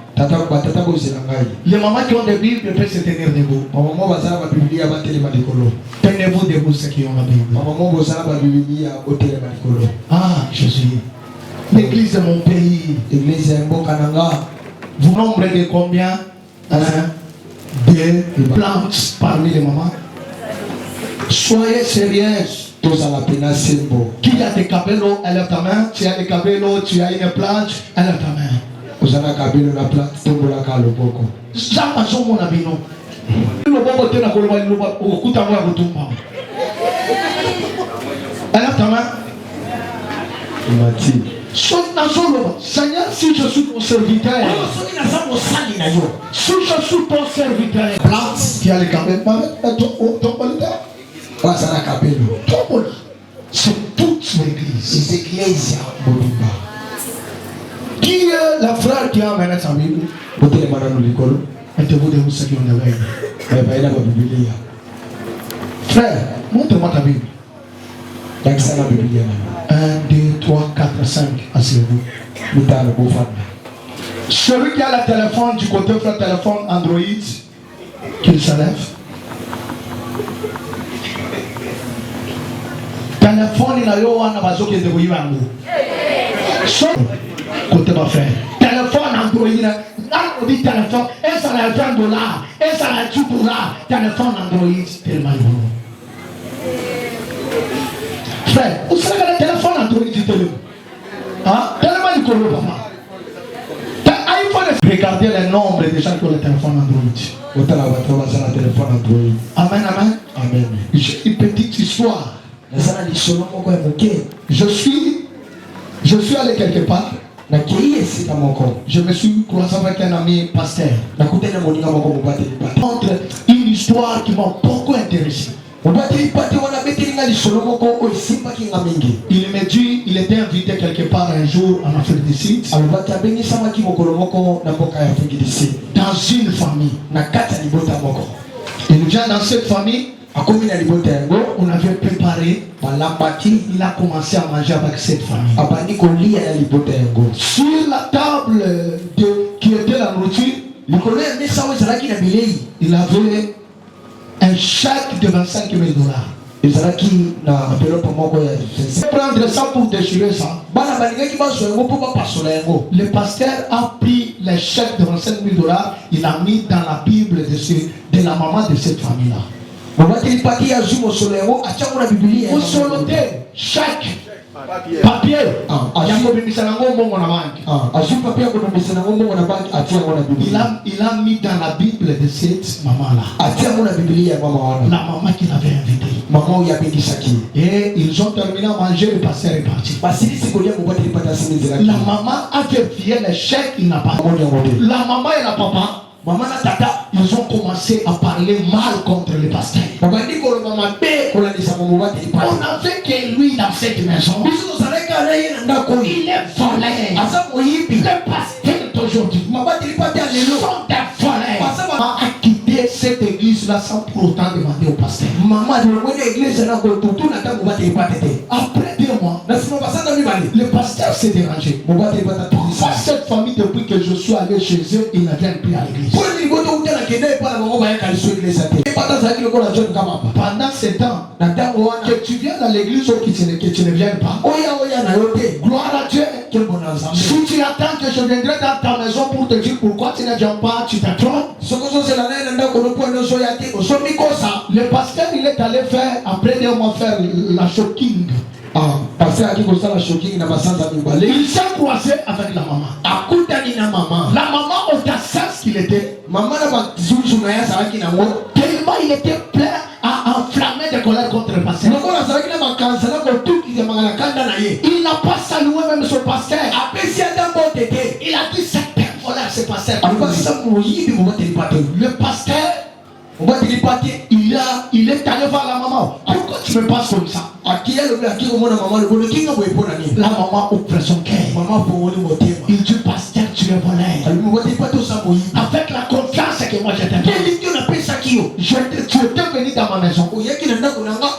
Les mamans qui ont des Bibles peuvent se tenir debout. Tenez-vous debout ceux qui ont la Bible. Ah, Jésus. L'église de mon pays. Vous nombrez de combien? Deux plantes parmi les mamans. Soyez sérieuses. Qui a des cabellos, lève ta main. Tu as des cabellos, tu as une plante, lève ta main. Jamais mon ami non. Le bon côté na koloma le bon okuta moi kutumba. Lève ta main. Seigneur, si je suis ton serviteur, si je suis ton serviteur, qui a les cabellos, c'est toute l'église. Qui est la frère qui a amené sa Bible? Mettez-vous debout ceux qui ont des veilles. Frère, montre-moi ta Bible. 1, 2, 3, 4, 5. Asseyez-vous. Celui qui a le téléphone du côté frère téléphone Android, qu'il se lève. Téléphone, il a eu un abazo qui est débrouillé à nous. Côté ma frère. Téléphone Android, là on dit téléphone, et ça a $20, et ça a $2. Téléphone Android, tellement bon. Frère, vous savez que le téléphone Android du téléphone. Hein? Tellement il connaît pas. Regardez le nombre de gens qui ont le téléphone Android. Amen, amen. Amen. J'ai une petite histoire. Je suis allé quelque part. Je me suis croisé avec un ami pasteur. Entre une histoire qui m'a beaucoup intéressé. Il me dit il était invité quelque part un jour en Afrique du Sud. Dans une famille. Il vient dans cette famille. On avait préparé. Il a commencé à manger avec cette famille. Sur la table qui était la nourriture, il avait un chèque de $25 000. Prendre ça pour déchirer ça. Le pasteur a pris les chèques de $25 000. Il a mis dans la Bible de la maman de cette famille-là. Vous solotez chaque papier. Il a mis dans la Bible de cette maman-là. La maman qu'il avait invitée. Et ils ont terminé à manger, le pasteur est parti. La maman a vérifié les chèques, il n'a pas. La maman et la papa, maman et tata, ils ont commencé à parler mal contre le pasteur. On avait que lui dans cette maison. Il est volé. Le pasteur d'aujourd'hui sont des volés. Maman a quitté cette église-là sans pour autant demander au pasteur. Après 2 mois, le pasteur s'est dérangé. Cette famille, depuis que je suis allé chez eux, ils ne viennent plus à l'église. Pendant ce temps, que tu viens dans l'église ou que tu ne viennes pas, gloire à Dieu. Si tu attends que je viendrai dans ta maison pour te dire pourquoi tu ne viens pas, tu te trompes. Le pasteur, il est allé faire, après 2 mois, faire la shocking. Il s'est croisé avec la maman. La maman, au sens qu'il était, tellement il était plein à enflammer de colère contre le pasteur. Il n'a pas salué même son pasteur. Il a dit c'est un voleur ce pasteur. Le pasteur, il est allé voir la maman. Pourquoi tu me passes comme ça? La maman ouvre son cœur. Il dit pasteur, tu es volé. Avec la confiance que moi je t'ai donné. Tu étais venu dans ma maison.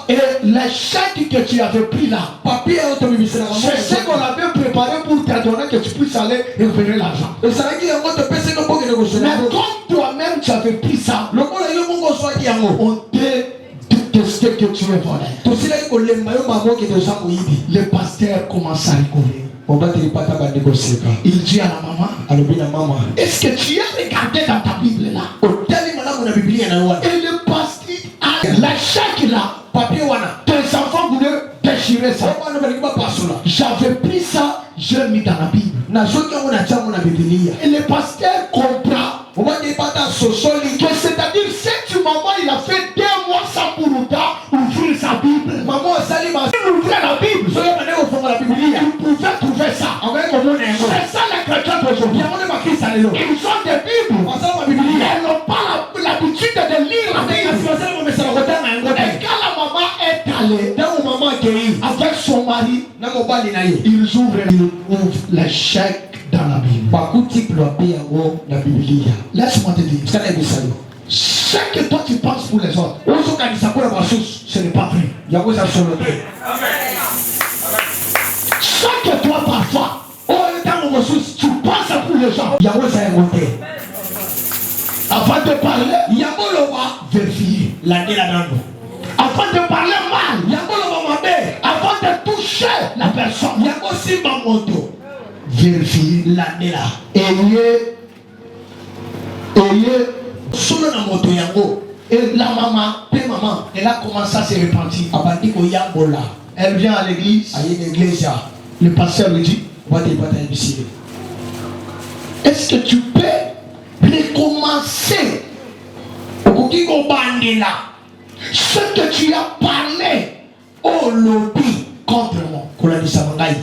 Et les chèques que tu avais pris là, c'est ce qu'on avait préparé pour te donner que tu puisses aller récupérer l'argent. Mais comme toi-même tu avais pris ça, on te détesté que tu es volé. Le pasteur commence à rigoler. Il dit à la maman, est-ce que tu as regardé dans ta Bible là? Et le pasteur a la chèque là, tes enfants voulaient tiré ça. J'avais pris ça, je l'ai mis dans la Bible. Et le pasteur comprend. Que c'est-à-dire, si maman il a fait 2 mois sans pour autant ouvrir sa Bible. Maman il ouvrait la Bible. Il pouvait trouver ça. C'est ça les chrétiens d'aujourd'hui. Ils ont des Bibles. Elles n'ont pas l'habitude de lire la Bible. Et quand la maman est allée, avec son mari, ils ouvrent les chèques dans la Bible. Laisse-moi te dire, ce que toi tu penses pour les autres, ce n'est pas vrai. Ce que toi parfois, tu penses pour les gens, avant de parler, vérifier. Avant de parler mal, avant de toucher la personne, vérifier l'année là. Solo na moto yango. Et la maman, elle a commencé à se repentir. Elle vient à l'église. Le pasteur lui dit, est-ce que tu peux recommencer ce que tu as parlé au lobby contre moi?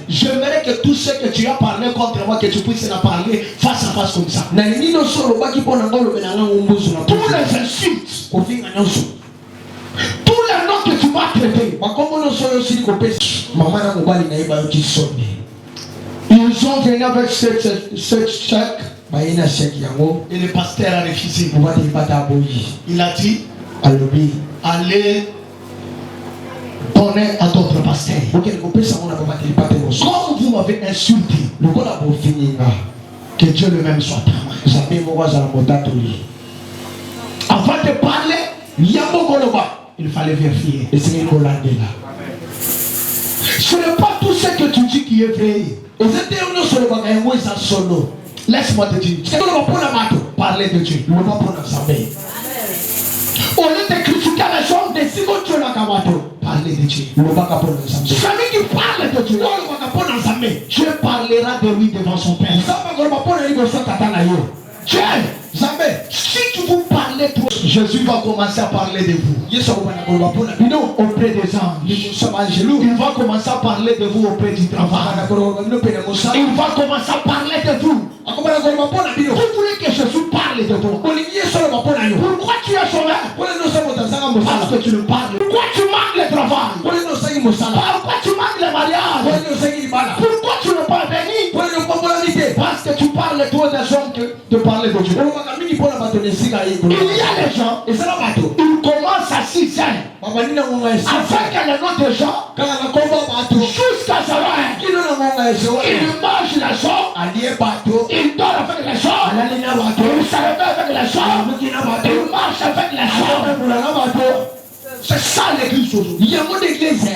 J'aimerais que tout ce que tu as parlé contre moi, que tu puisses en parler face à face comme ça. Tous les insultes, tous les noms que tu m'as traités, ils ont venu avec cette chèque. Et le pasteur a refusé. Il a dit, allez donner à d'autres pasteurs. Comme vous m'avez insulté, que Dieu lui-même soit témoin. Avant de parler, il fallait vérifier. Ce n'est pas tout ce que tu dis qui est vrai. Laisse-moi te dire. Parler de Dieu. Au lieu de critiquer les gens, parler de Dieu. Celui qui parle de Dieu, Dieu parlera de lui devant son Père. Dieu, si tu vous parlez, Jésus va commencer à parler de vous. Non, auprès des anges. Il va commencer à parler de vous auprès du travail. Il va commencer à parler de vous. Vous voulez que Jésus parle de toi? Pourquoi tu es sauvé? Parce que tu le parles. Pourquoi tu manques le travail? Pourquoi tu manques le mariage? Pourquoi tu ne pas béni? Parce que tu parles trop des gens de parler de Dieu. Il y a des gens, ils commencent à 6 ans avec le nom de gens jusqu'à 0 ans. Ils mangent la chose, ils dorment avec les gens, ils se réveillent avec les gens, ils marchent avec les gens. C'est ça l'église aujourd'hui. Il y a mon église.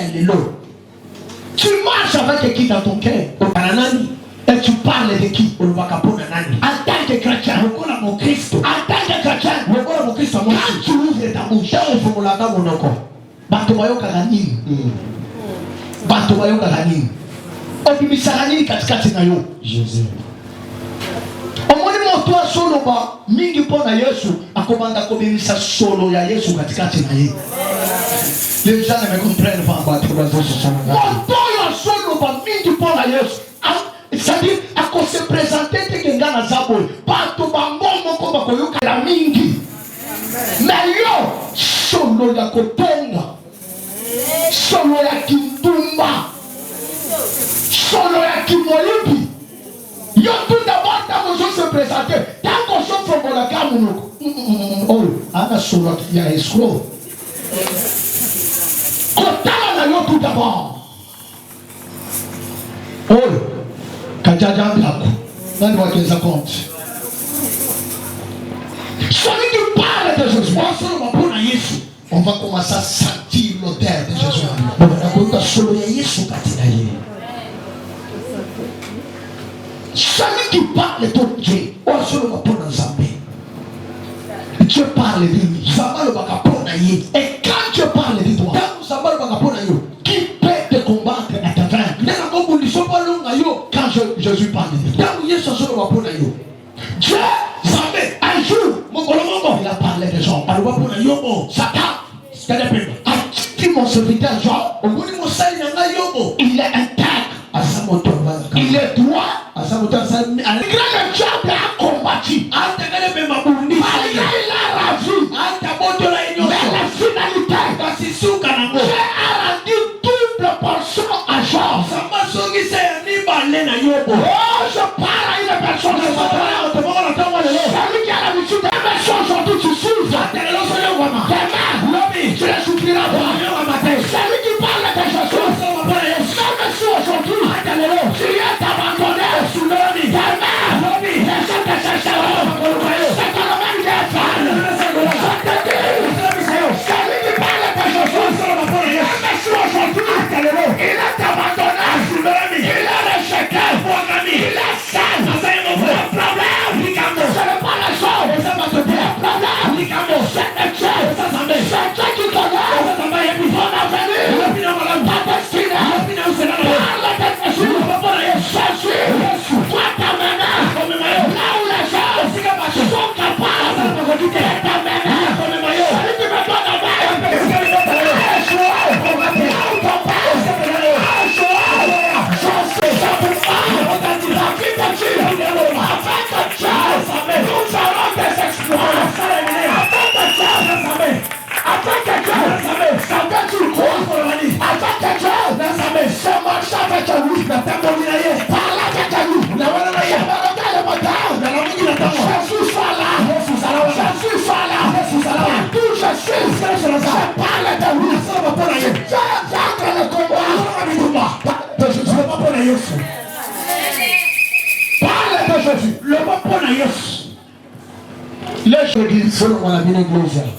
Tu marches avec qui dans ton cœur? Et tu parles de qui? En tant que chrétien, en tant que chrétien, quand tu ouvres ta bouche, Jésus. Mingi pona Yesu akomanda kobimisa solo ya Yesu katikati na yeye. Les gens ne me comprennent pas. Moto solo ba mingi pona Yesu. C'est-à-dire à se présenter te ngana zabo pas to bangomo ko bakoyoka la mingi. Mais yo solo ya kotenga. Solo ya kitumba. Solo ya kimolipi. Yo tout d'abord quand vous se présenter, tant qu'on se fait pour la gamme, oh, ana solo ya escroc. Kotala na yo tout d'abord. Oh, kajaja blako. Nani wakiweza compte. Celui qui parle de Jésus, on va commencer à sentir l'odeur de Jésus. Celui qui parle de Dieu, Dieu parle de lui. Et quand Dieu parle de toi, qui peut te combattre? Quand Jésus parle de Dieu, Dieu savait un jour, il a parlé des gens. Satan, qui mon serviteur Jean, il est intègre à sa moto. Il est droit à sa moto. Le diable a combattu. Il a ravi. Mais la finalité, Dieu a rendu double portion à Jean. Oh, je parle à une personne. Celui qui a l'habitude de faire ça aujourd'hui, tu souffres. Demain, tu ne souffriras pas. Celui qui parle de Jésus, même si aujourd'hui, tu es abandonné. Demain, les gens te chercheront. C'est que le même Dieu parle. Celui qui parle de Jésus, même si aujourd'hui, il est abandonné. Il est rejeté. Il est seul. Le problème, ce n'est pas la chose. Le problème, c'est le Dieu. C'est Dieu qui connaît ton avenir, ta destinée. Parle de Jésus. Jésus doit t'amener là où les gens sont capables de t'amener. Celui qui me donne la main,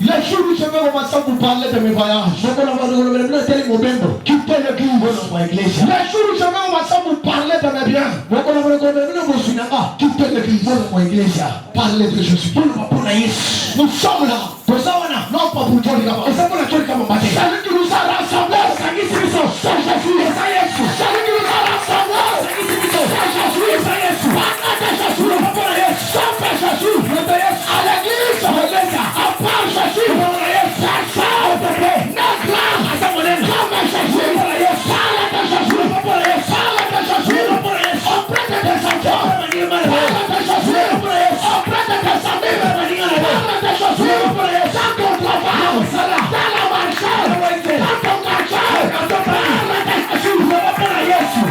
les jours où je vais commencer à vous parler de mes voyages, quitter l'église. Les jours où je vais commencer à vous parler de mes biens, quitter l'église. Parlez de Jésus. Nous sommes là. Non pas pour toi, celui qui nous a rassemblés, c'est Jésus. Celui qui nous a rassemblés, à l'église, à part Jésus, personne n'est grand comme Jésus. Parle de Jésus, auprès de tes enfants, parle de Jésus, auprès de tes amis, parle de Jésus, dans ton travail, dans la marché, dans ton quartier, parle de Jésus.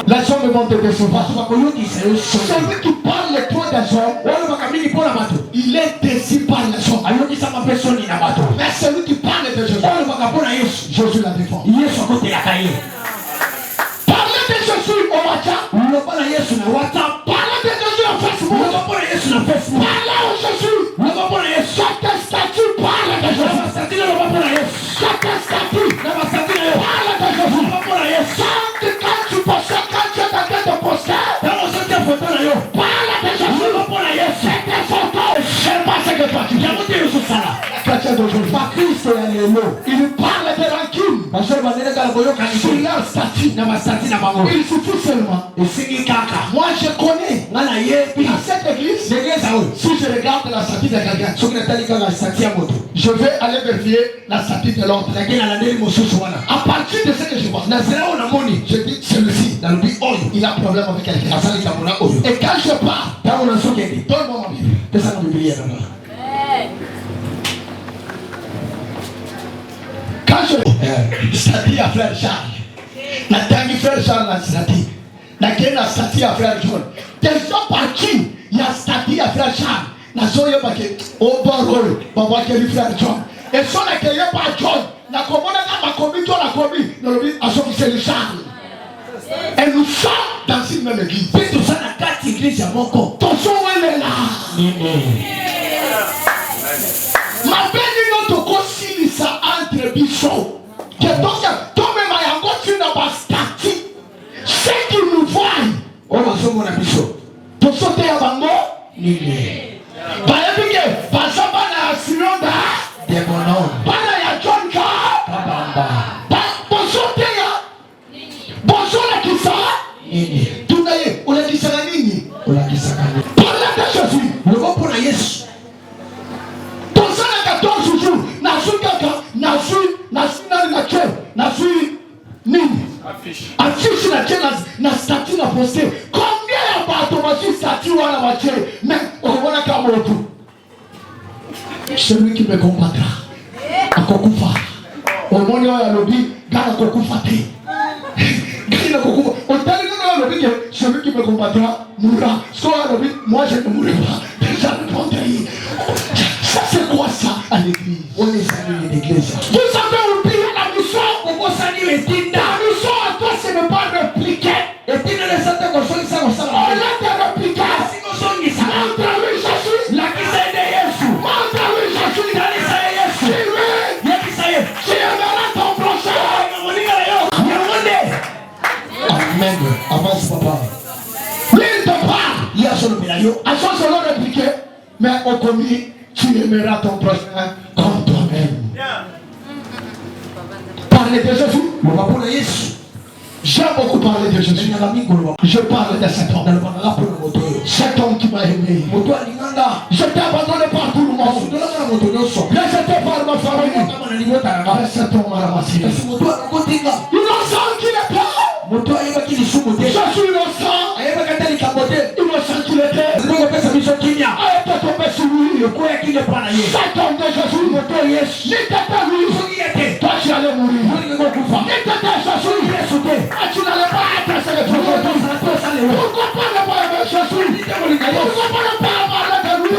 Les hommes vont te décevoir. Celui qui parle de toi des hommes, il est déçu par les hommes. Mais celui qui parle de Jésus, Jésus la défend. Parlez de Jésus au WhatsApp. Parlez de Jésus au Facebook. Parlez au Jésus. Chaque statut parle de Jésus. Chaque statut parle de Jésus. Quand tu possèdes, quand tu es en train de posséder, parle de Jésus. C'est tes photos. Je sais pas ce que toi tu dis. Christ est il parle de rancune. Sur leur statut. Il suffit seulement. Moi je connais dans cette église, si je regarde la statue de quelqu'un, je vais aller vérifier la statue de l'autre. À partir de ce que je vois, je dis celui-ci, il a problème avec quelqu'un. Et quand je pars, donne-moi ma Bible. Quand je statue à frère Charles, la dernière frère Charles la statue. La statue à frère John. Des gens partis, il y a statue à frère Charles. La soya baké, au bord, papa qui est frère John. Et son accueilli par John. La commune a commis, toi la commis. À son c'est le Charles. Et nous sommes dans une même église. Puis tout ça n'a qu'à église à mon corps. Ton son elle est là. Ma belle notre concile ça entre bisous. Que donc toi-même à encore tu n'as pas statue. Ceux qui nous voient, on va se mon bisous. Pour sauter à Bango, par exemple, par exemple, la Sion da, des bonhommes. Par la John Ka, pour sauter, bonjour la Kissa, nini tunaye ulakisaka nini ulakisaka nini parla de Jésus lokopo na Yesu tosala 14 jours nazwi kaka nazwi nini affiche na tien na statut na poster combien ya bato bazwi statut wana batie mais okomona ka moto celui qui me combattra akokufa omoni oyo alobi gana kokufa te gana kokufa otali nano alobi ke celui qui me combattra mourra so alobi moi je ne mourrai pas déjà répondre ça c'est quoi ça à l'église on est salué l'église vous avez oublié la mission on va saluer les tinda la mission à toi c'est ne pas répliquer et tinda les santé qu'on soit ça on l'a te répliquer si on soit ni ça montre lui Jésus la qui c'est de Jésus montre lui Jésus dans les ça Jésus oui y'a qui ça y est tu aimeras ton prochain amen avance papa il te parle il y a sur le médaillon à son selon répliquer mais au commis tu aimeras ton prochain comme toi-même. Parler de Jésus. J'aime beaucoup parler de Jésus. Je parle de cet homme. Cet homme qui m'a aimé. Je t'ai abandonné par tout le monde. Rejeté par ma famille. Mais cet homme m'a ramassé. Innocent qu'il est pas. Je suis innocent. Innocent qu'il était. A été tombé sur lui. Cet homme de Jésus. N'était pas lui. Toi tu allais mourir. N'était pas Jésus. Tu n'allais pas être sélectionné. Pourquoi pas ne pas aimer Jésus? Pourquoi pas ne pas parler de lui?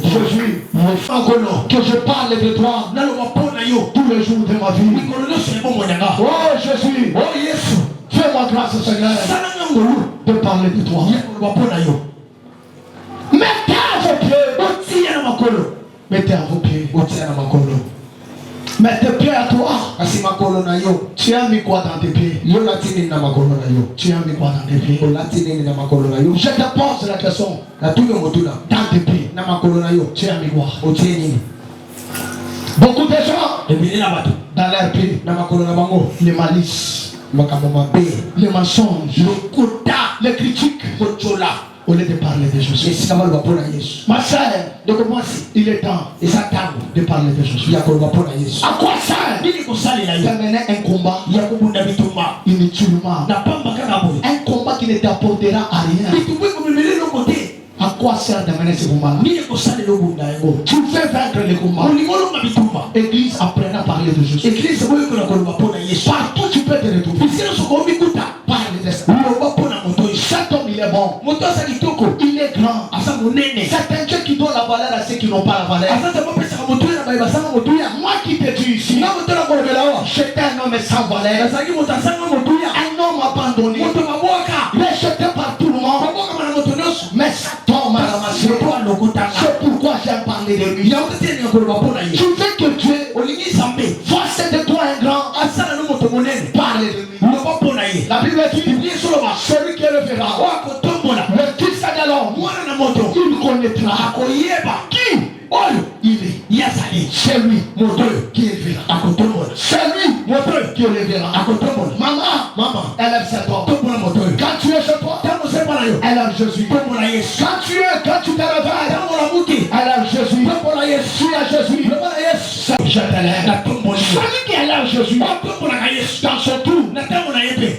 Jésus, mon frère, que je parle de toi tous les jours de ma vie. Oh Jésus, oh Jésus, fais-moi grâce Seigneur de parler de toi. Mettez à vos pieds. Mettez à vos pieds. Mais tes pieds à toi, tu as mis quoi dans tes pieds? Tu as mis quoi dans tes pieds? Je te pose la question. Dans tes pieds, tu as mis quoi? Beaucoup de gens, dans leurs pieds, les malices, les mensonges, les critiques, au lieu de parler de Jésus. Ma soeur, il est temps de parler de Jésus. À quoi ça? D'amener un combat inutilement. Un combat qui ne t'apportera à rien. À quoi sert d'amener ce combat? Tu fais vaincre les combats. Église apprend à parler de Jésus. Partout tu peux te retrouver. Parle de ça. Cet homme il est bon. Il est grand. C'est un Dieu qui donne la valeur à ceux qui n'ont pas la valeur. Moi qui te dis ici, j'étais un homme sans valeur. Un homme abandonné. Rejeté par tout le monde. Mais cet homme m'a ramassé. C'est pourquoi j'aime parler de lui. Tu veux que Dieu fasse de toi un grand. Parle de lui. La Bible dit, celui qui le verra, le fils de l'homme, il connaîtra qui il est. C'est lui qui le verra. C'est lui qui le verra. Maman, elle aime cet homme. Quand tu es chez toi, elle aime Jésus. Quand tu te réveilles, elle aime Jésus. Tu es Jésus. Je te lève. Celui qui aime Jésus, dans ce tout,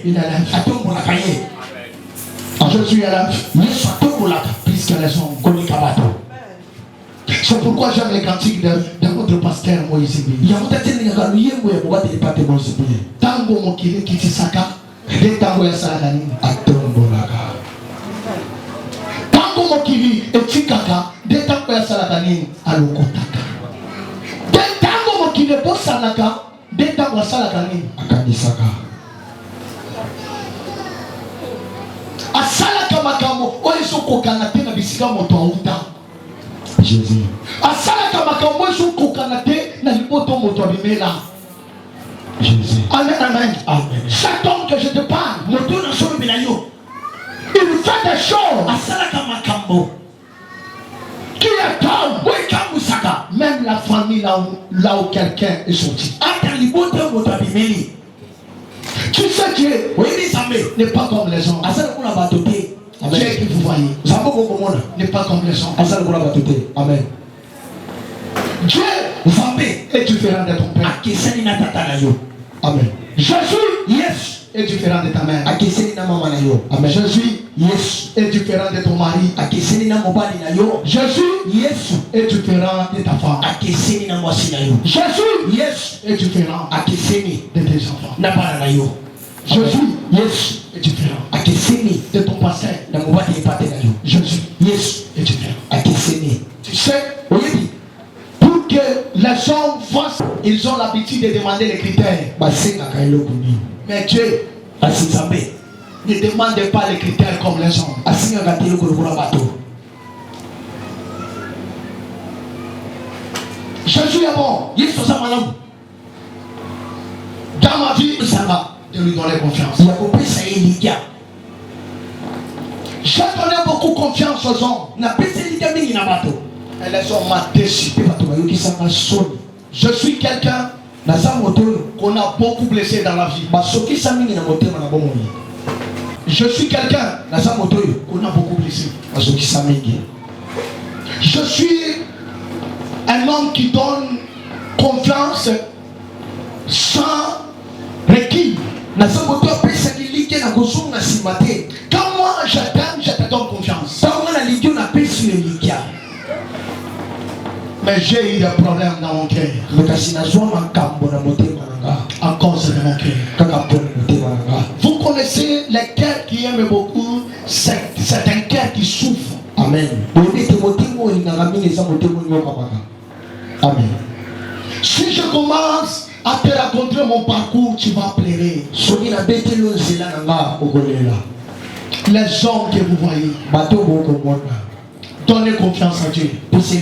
il élève. Jésus élève. Puisqu'elles sont connues Kabato. C'est pourquoi j'aime les cantiques de votre pasteur Moïse. Tango mokili kitisaka, de tango ya salagani. Tango mokili etikaka, de tango ya salagani alokotaka. De tango mokili bosanaka, de tango ya salagani akanisaka. Asalaka makambo oyeso kokana te na bisika moto auta. Jésus. Asalaka makambo oyeso kokana te na lipoto moto abimela. Jésus. Amen, amen. Amen. Cet homme que je te parle, il fait des choses. Asalaka makambo qui est homme. Même la famille là où quelqu'un est sorti. Tu sais Dieu n'est pas comme les hommes. Dieu que vous voyez n'est pas comme les hommes. Amen. Dieu est différent de ton père. Amen. Jésus est différent de ta mère. Amen. Jésus est différent de ton mari. Jésus est différent de ta femme. Jésus est différent de tes enfants. Jésus est différent de ton pasteur. Jésus est différent. Tu sais, pour que les hommes fassent, ils ont l'habitude de demander les critères. Mais Dieu ne demande pas les critères comme les hommes. Jésus est bon. Dans ma vie, ça va de lui donner confiance. J'ai donné beaucoup confiance aux hommes. Et les hommes m'ont déçu. Je suis quelqu'un qu'on a beaucoup blessé dans la vie. Je suis quelqu'un qu'on a beaucoup blessé. Je suis un homme qui donne confiance sans requis. Quand moi je t'aime, je te donne confiance. Mais j'ai eu des problèmes dans mon cœur. À cause de mon cœur. Vous connaissez les cœurs qui aiment beaucoup. C'est un cœur qui souffre. Amen. Amen. Si je commence à te raconter mon parcours, tu vas pleurer. Les hommes que vous voyez, donnez confiance à Dieu. Si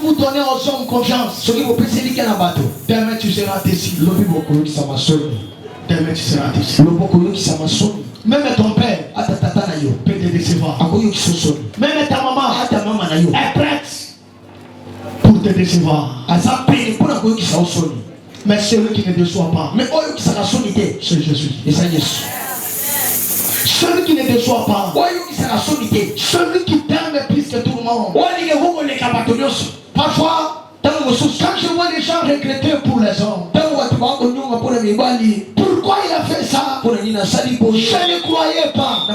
vous donnez aux hommes confiance, demain tu seras déçu. Demain tu seras déçu. Même ton père peut te décevoir. Même ta maman est prête pour te décevoir. Mais celui qui ne déçoit pas, c'est Jésus. Celui qui ne déçoit pas, celui qui t'aime plus que tout le monde. Parfois, quand je vois les gens regretter pour les hommes, pourquoi il a fait ça? Je ne croyais pas.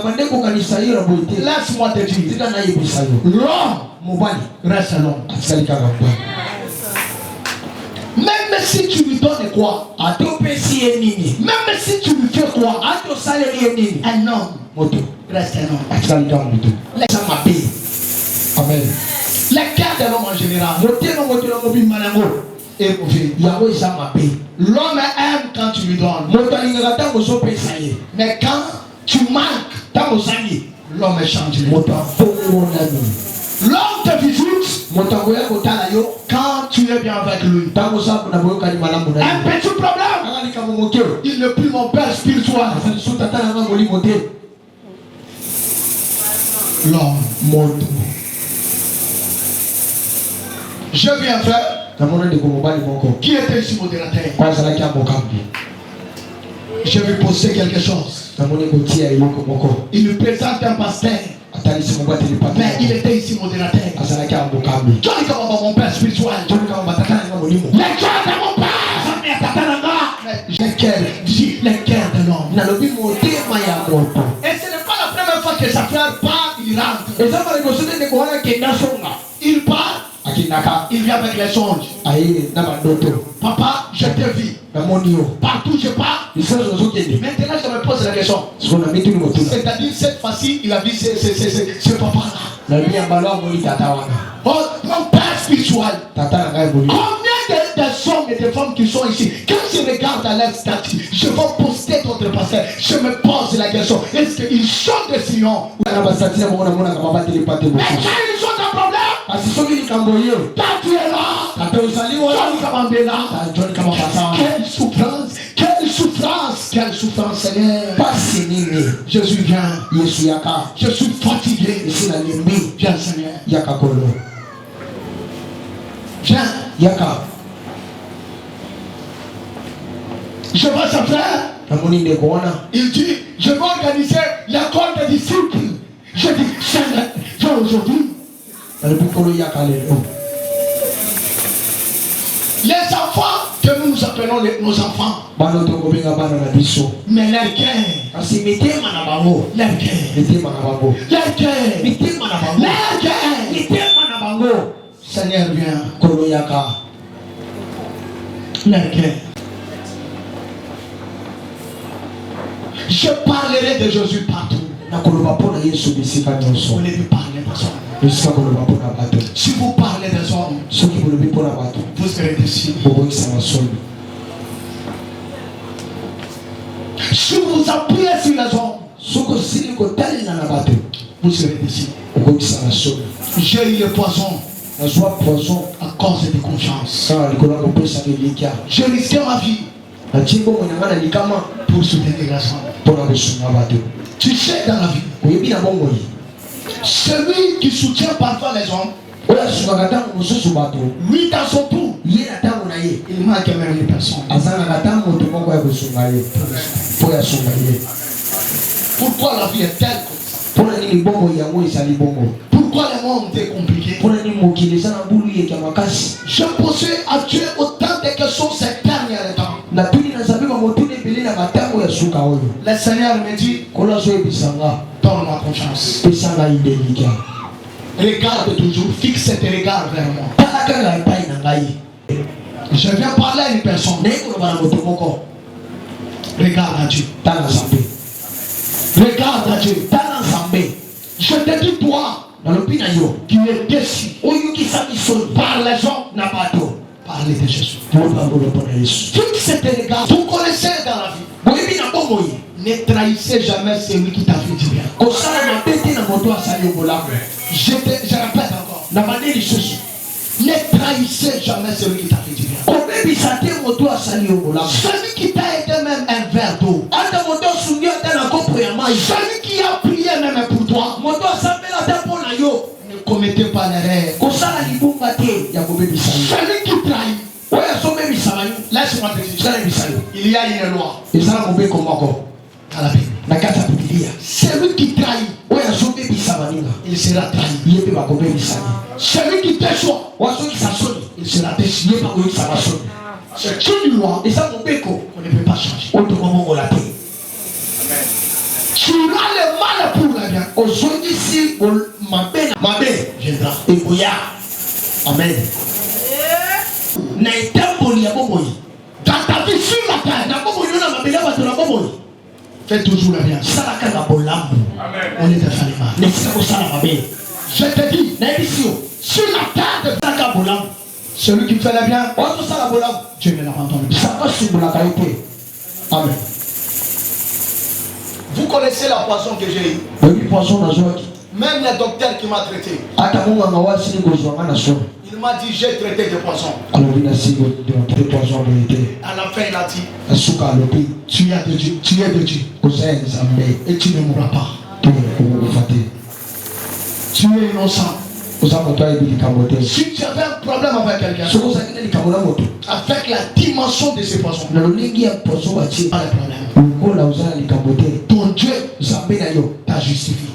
Laisse-moi te dire, l'homme reste l'homme. Même si tu lui donnes quoi, même si tu lui fais quoi, un homme reste un homme. Amen. Les cœurs de l'homme en général, l'homme aime quand tu lui donnes. Mais quand tu manques, l'homme change. L'homme te visite quand tu es bien avec lui. Un petit problème, il n'est plus mon père spirituel. L'homme monte. Je viens faire. Qui était ici modérateur? Je vais poser quelque chose. Il me présente un pasteur. Mais il était ici modérateur. Johnny comme mon père spirituel. Les cœurs de mon père. Les cœurs de l'homme. Et ce n'est pas la première fois que sa frère part, il rentre. Il part. Il vient avec les songes. Papa, je te vis. Partout je pars. Maintenant je me pose la question. C'est-à-dire cette fois-ci, il a vu ce papa-là. Oh, mon père spirituel. Combien d'hommes et de femmes qui sont ici, quand je regarde à leur statut, je vais poster d'autres pasteurs. Je me pose la question, est-ce qu'ils sont des Sion? Mais quand ils ont un problème, quand tu es là, quelle souffrance, quelle souffrance, quelle souffrance, Seigneur. Jésus vient, je suis fatigué. Viens, Seigneur. Viens. Je vois son frère. Il dit, je vais organiser l'école des disciples. Je dis, Seigneur, viens aujourd'hui. Les enfants que nous appelons nos enfants. Mais leur cœur. Seigneur, viens. Leur cœur. Je parlerai de Jésus partout. Vous voulez lui parler des hommes. Si vous parlez des hommes, vous serez déçus. Si vous appuyez sur les hommes, vous serez déçus. J'ai eu le poison à cause de confiance. J'ai risqué ma vie pour soutenir les hommes. Tu sais, dans la vie, celui qui soutient parfois les hommes, lui dans son tour, il manque même une personne. Pourquoi la vie est telle comme ça? Pourquoi le monde est compliqué? Je posais à Dieu autant de questions ces derniers temps. Le Seigneur me dit, donne-moi confiance. Regarde toujours, fixe tes regards vers moi. Je viens parler à une personne. Regarde à Dieu. Regarde à Dieu. Je te dis, toi, qui es déçu par les gens, parlez de Jésus. Fixe tes regards. Vous connaissez dans la vie. Ne trahissez jamais celui qui t'a fait du bien. Je répète encore. Ne trahissez jamais celui qui t'a fait du bien. Celui qui t'a aidé même un verre d'eau. Celui qui a prié même pour toi. Ne commettez pas l'erreur. Celui qui trahit. Laisse-moi te dire. Il y a une loi. À la Bible. Celui qui trahit, il sera trahi. Celui qui déçoit, il sera déçu. C'est une loi qu'on ne peut pas changer. Tu auras le mal pour la bien. Viendra. Amen. Dans ta vie sur la terre, fais toujours le bien. On est des familles. Je te dis, sur la terre de celui qui fait le bien, Dieu ne l'abandonne. Amen. Vous connaissez la poisson que j'ai eue. Même le docteur qui m'a traité, il m'a dit j'ai traité de poison. À la fin il a dit, tu es de Dieu, tu es de Dieu. Et tu ne mourras pas. Tu es innocent. Si tu avais un problème avec quelqu'un, avec la dimension de ces poissons, pas de problème. Ton Dieu t'a justifié.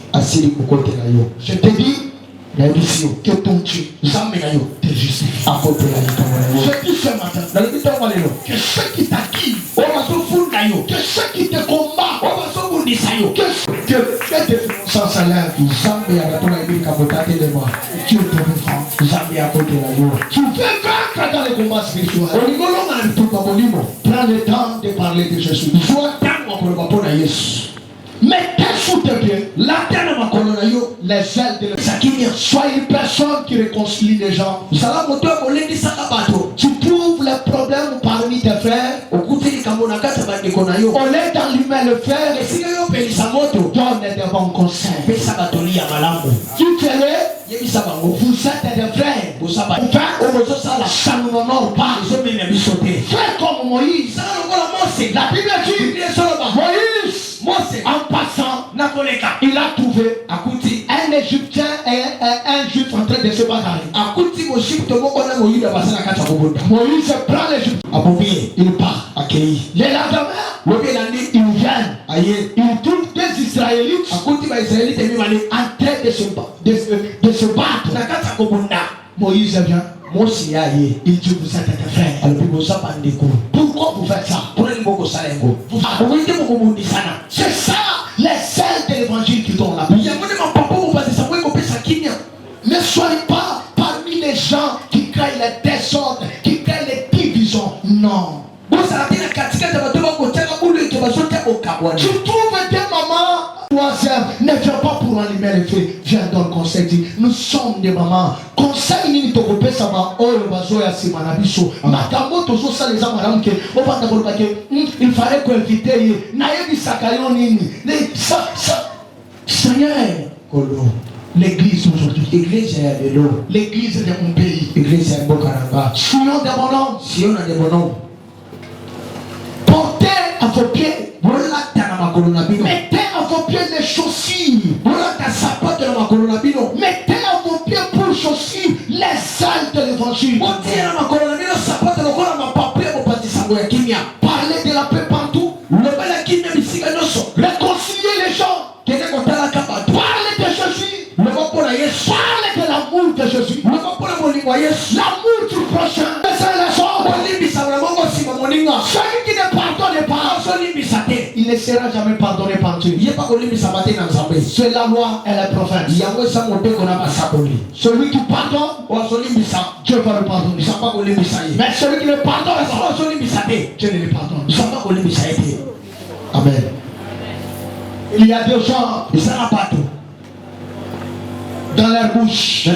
Je te dis que ton Dieu te justifie. Je dis ce matin que ceux qui t'acquittent, que ceux qui te combattent, que tes sans salaire, Dieu te défend. Tu veux vaincre dans les combats spirituels. Prends le temps de parler de Jésus. Mettez sous tes pieds les ailes de l'Éternel. Sois une personne qui réconcilie les gens. Tu trouves les problèmes parmi tes frères. On est dans l'humain le frère. Donne des bons conseils. Vous êtes des frères. Ça ne nous honore pas. Frère comme Moïse. La Bible dit Moïse, en passant, il a trouvé un Égyptien et un Juif en train de se bagarrer. Moïse prend l'Égypte. Il part accueillir. Les lendemains, ils viennent. Ils trouvent des Israélites en train de se battre. Moïse vient. Il dit vous êtes des frères. Pourquoi vous faites ça? C'est ça les ailes de l'évangile qui donnent la paix. Ne soyez pas parmi les gens qui créent les désordres, qui créent les divisions. Non. Tu trouves des mamans. Troisième, ne viens pas pour allumer le feu. Viens dans le conseil. Dit, nous sommes des mamans. Conseil ni to kopé ça va. Oh le bazo ya si manabiso. Makambo tozo ça les amaram que. On va d'abord parce que il fallait qu'on invite. Naïe bisakayon nini. Ça. Seigneur. L'église aujourd'hui, l'église est de l'eau, l'église de mon pays, l'église est de Bokaranga. Sion de mon nom, Sion de mon nom. Portez à vos pieds, mettez à vos pieds les chaussures, mettez à vos pieds pour chaussures les ailes de l'évangile. Parlez de la paix partout, réconcilier les gens, parlez de Jésus. Parle de l'amour de Jésus. L'amour du prochain. Celui qui ne pardonne pas, il ne sera jamais pardonné par Dieu. C'est la loi et la prophète. Celui qui pardonne, Dieu va le pardonner. Mais celui qui ne pardonne pas, Dieu ne le pardonne. Amen. Il y a des gens, ils sont partout. Dans leur bouche,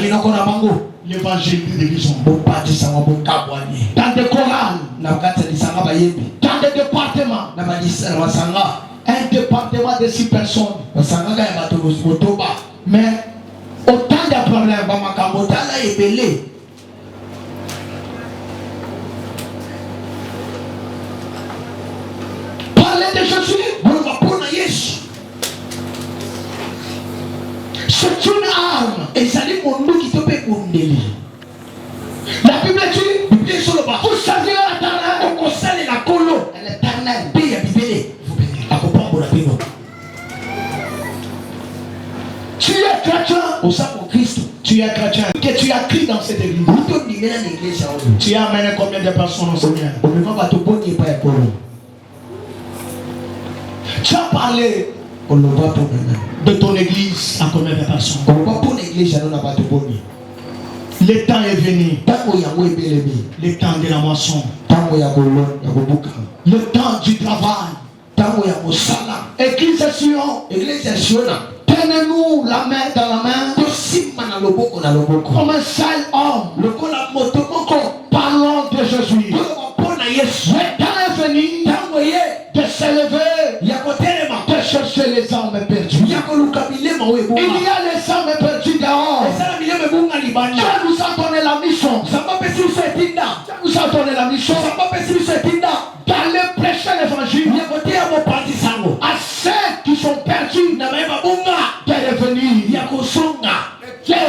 l'évangile de division. Dans des chorales, dans des départements, un département de 6 personnes. Mais autant de problèmes. Parlez de Jésus. C'est une arme. Et ça dit mon nom qui te peut condamner. La Bible dit, vous savez l'éternel, on conseille la colo. L'éternel, paye à Bible. Vous bénissez. À comprendre pour la Bible. Tu es chrétien au sein de Christ. Tu es chrétien. Que tu as crié dans cette église. Tu as amené combien de personnes au Seigneur? Tu as parlé de ton église à combien de personnes? Le temps est venu. Le temps de la moisson. Le temps du travail. Église Sion. Tenez-nous la main dans la main. Comme un seul homme. Parlons de Jésus. Le temps est venu de s'élever, de chercher les âmes perdues. Il y a les âmes perdues dehors. Dieu nous a donné la mission. Dieu nous a donné la mission d'aller prêcher l'évangile à ceux qui sont perdus de revenir. Dieu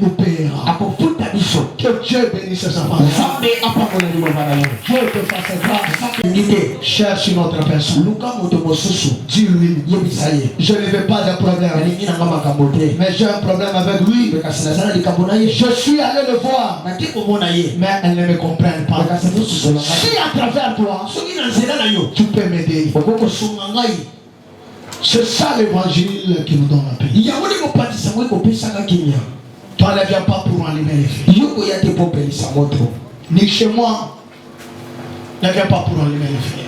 nous paiera. Que Dieu bénisse sa femme. Dieu te fasse grâce. Cherche une autre personne. Dis-lui, je ne veux pas de problème. Mais j'ai un problème avec lui. Je suis allé le voir. Mais elle ne me comprenne pas. Si à travers toi, tu peux m'aider. C'est ça l'évangile qui nous donne la paix. Toi ne viens pas pour allumer les feux. Ni chez moi, ne viens pas pour allumer les feux.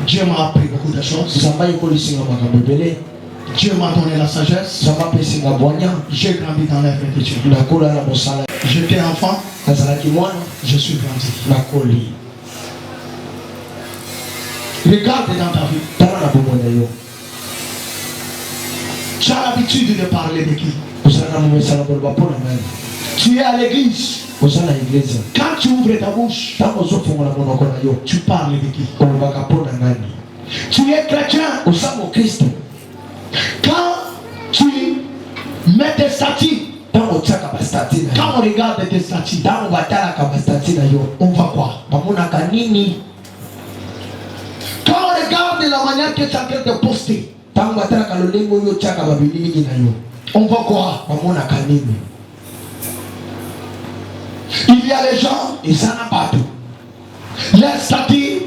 Dieu m'a appris beaucoup de choses. Dieu m'a donné la sagesse. J'ai grandi dans l'investiture. J'étais enfant. Je suis grandi. Regarde dans ta vie. Tu as l'habitude de parler de qui? Tu es à l'église. Quand tu ouvres ta bouche, tu parles de qui? Tu es chrétien. Quand tu mets tes statuts, Quand on regarde tes statuts, on voit quoi? Quand on regarde la manière que chacun te posté, on voit quoi? Il y a les gens, ils s'en ont partout. Les statuts,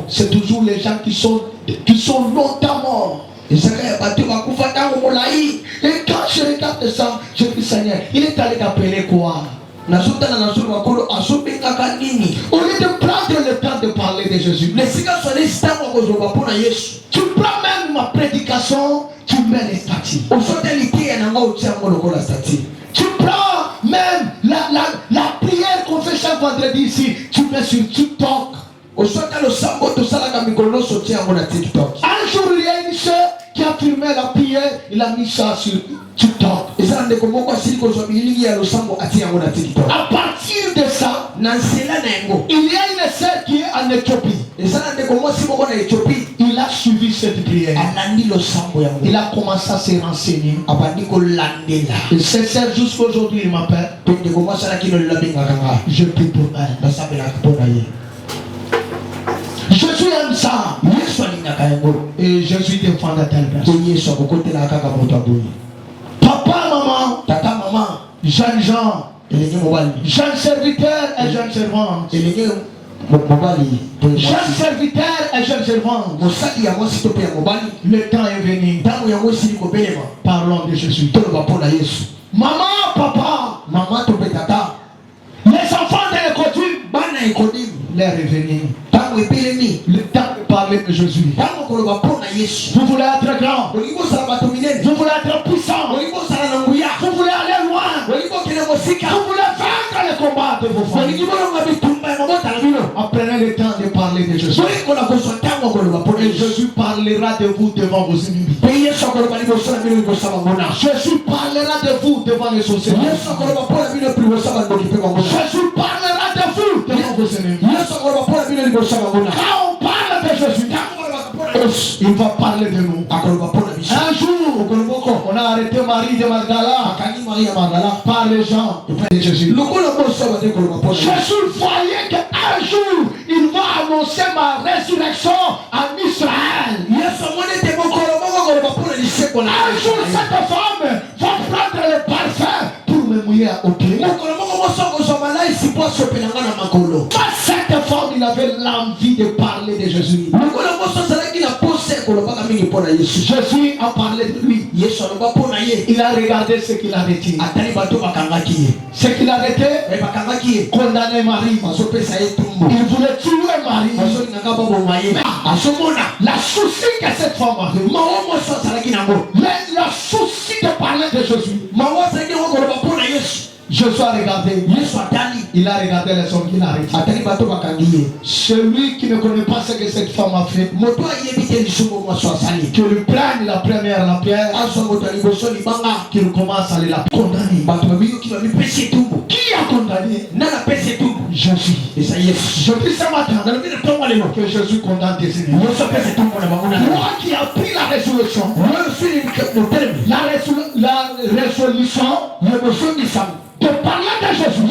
c'est toujours les gens qui sont longtemps morts. Et quand je regarde ça, je dis Seigneur, il est allé t'appeler quoi? Au lieu de prendre le temps de parler de Jésus, tu prends même ma prédication, tu mets les statuts. Tu prends même la prière qu'on fait chaque vendredi ici, tu mets sur TikTok. Un jour, il y a une soeur qui a filmé la prière, il a mis ça sur TikTok. À partir de ça, il y a une soeur qui est en Éthiopie. Il a suivi cette prière. Il a commencé à se renseigner. Et cette soeur, jusqu'à aujourd'hui, il m'appelle. Je prie pour elle. Jésus aime ça. Et Jésus défend de telle personne. Papa, maman, tata, maman, jeunes gens, jeunes serviteurs et jeunes servantes. Jeunes serviteurs et jeunes servantes. Le temps est venu. Parlons de Jésus. Maman, papa, maman, tata. Les enfants de l'école, les revenus. Le temps de parler de Jésus. Vous voulez être grand. Vous voulez être puissant. Vous voulez aller loin. Vous voulez vaincre les combats de vos frères. Apprenez le temps de parler de Jésus. Et Jésus parlera de vous devant vos ennemis. Jésus parlera de vous devant les sociétés. Jésus parlera de vous devant vos ennemis. Quand on parle de Jésus, il va parler de nous. Un jour, on a arrêté Marie de Magdala par les gens de Jésus. Jésus voyait qu'un jour, il va annoncer ma résurrection en Israël. Un jour, cette femme va prendre le parfum pour me mouiller au pied. Cette femme, il avait l'envie de parler de Jésus. Jésus a parlé de lui. Il a regardé ce qu'il a retiré. Ce qu'il a retiré, condamné Marie. Il voulait tuer Marie. La souci que cette femme avait, le souci de parler de Jésus. Jésus a regardé. Il a regardé les hommes qu'il a retirés. Celui qui ne connaît pas ce que cette femme a fait, qu'il lui prenne la première pierre, qu'il commence à la condamner. Qui a condamné? Jésus. Je prie ce matin que Jésus condamne tes ennemis. Moi qui a pris la résolution, de parler de Jésus,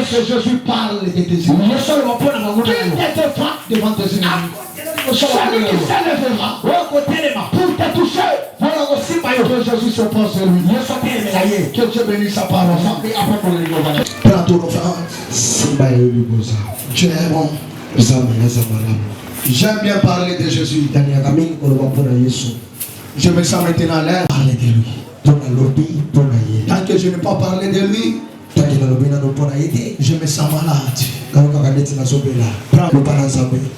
que Jésus parle de tes ennemis. Qui te défend devant tes ennemis? Celui qui s'élèvera pour te toucher, que Jésus se pose sur lui. Que Dieu bénisse sa parole. Prends ton offrande. Dieu est bon. J'aime bien parler de Jésus. Je me sens maintenant l'air parler de lui. Tant que je n'ai pas parlé de lui, je me sens malade.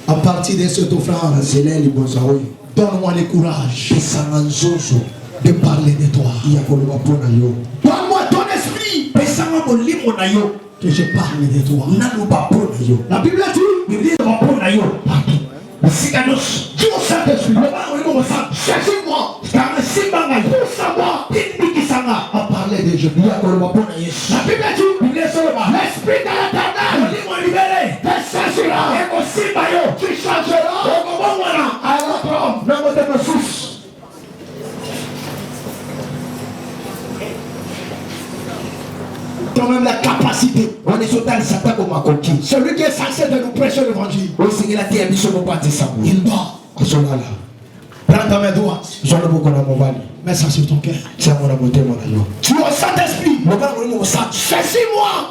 À partir de cette offrande, donne-moi le courage de parler de toi. Donne-moi ton esprit que je parle de toi. La Bible dit Dieu Saint-Esprit, saisis-moi pousse-moi à parler de Jésus. La Bible dit l'Esprit de l'Éternel te saisira. Tu changeras à l'autre homme. Le mot de nos sources. capacité. Celui qui est censé de nous prêcher l'évangile. Il dort. Prends ta main droite. Mets ça sur ton cœur. Tu es au Saint-Esprit. Saisis-moi.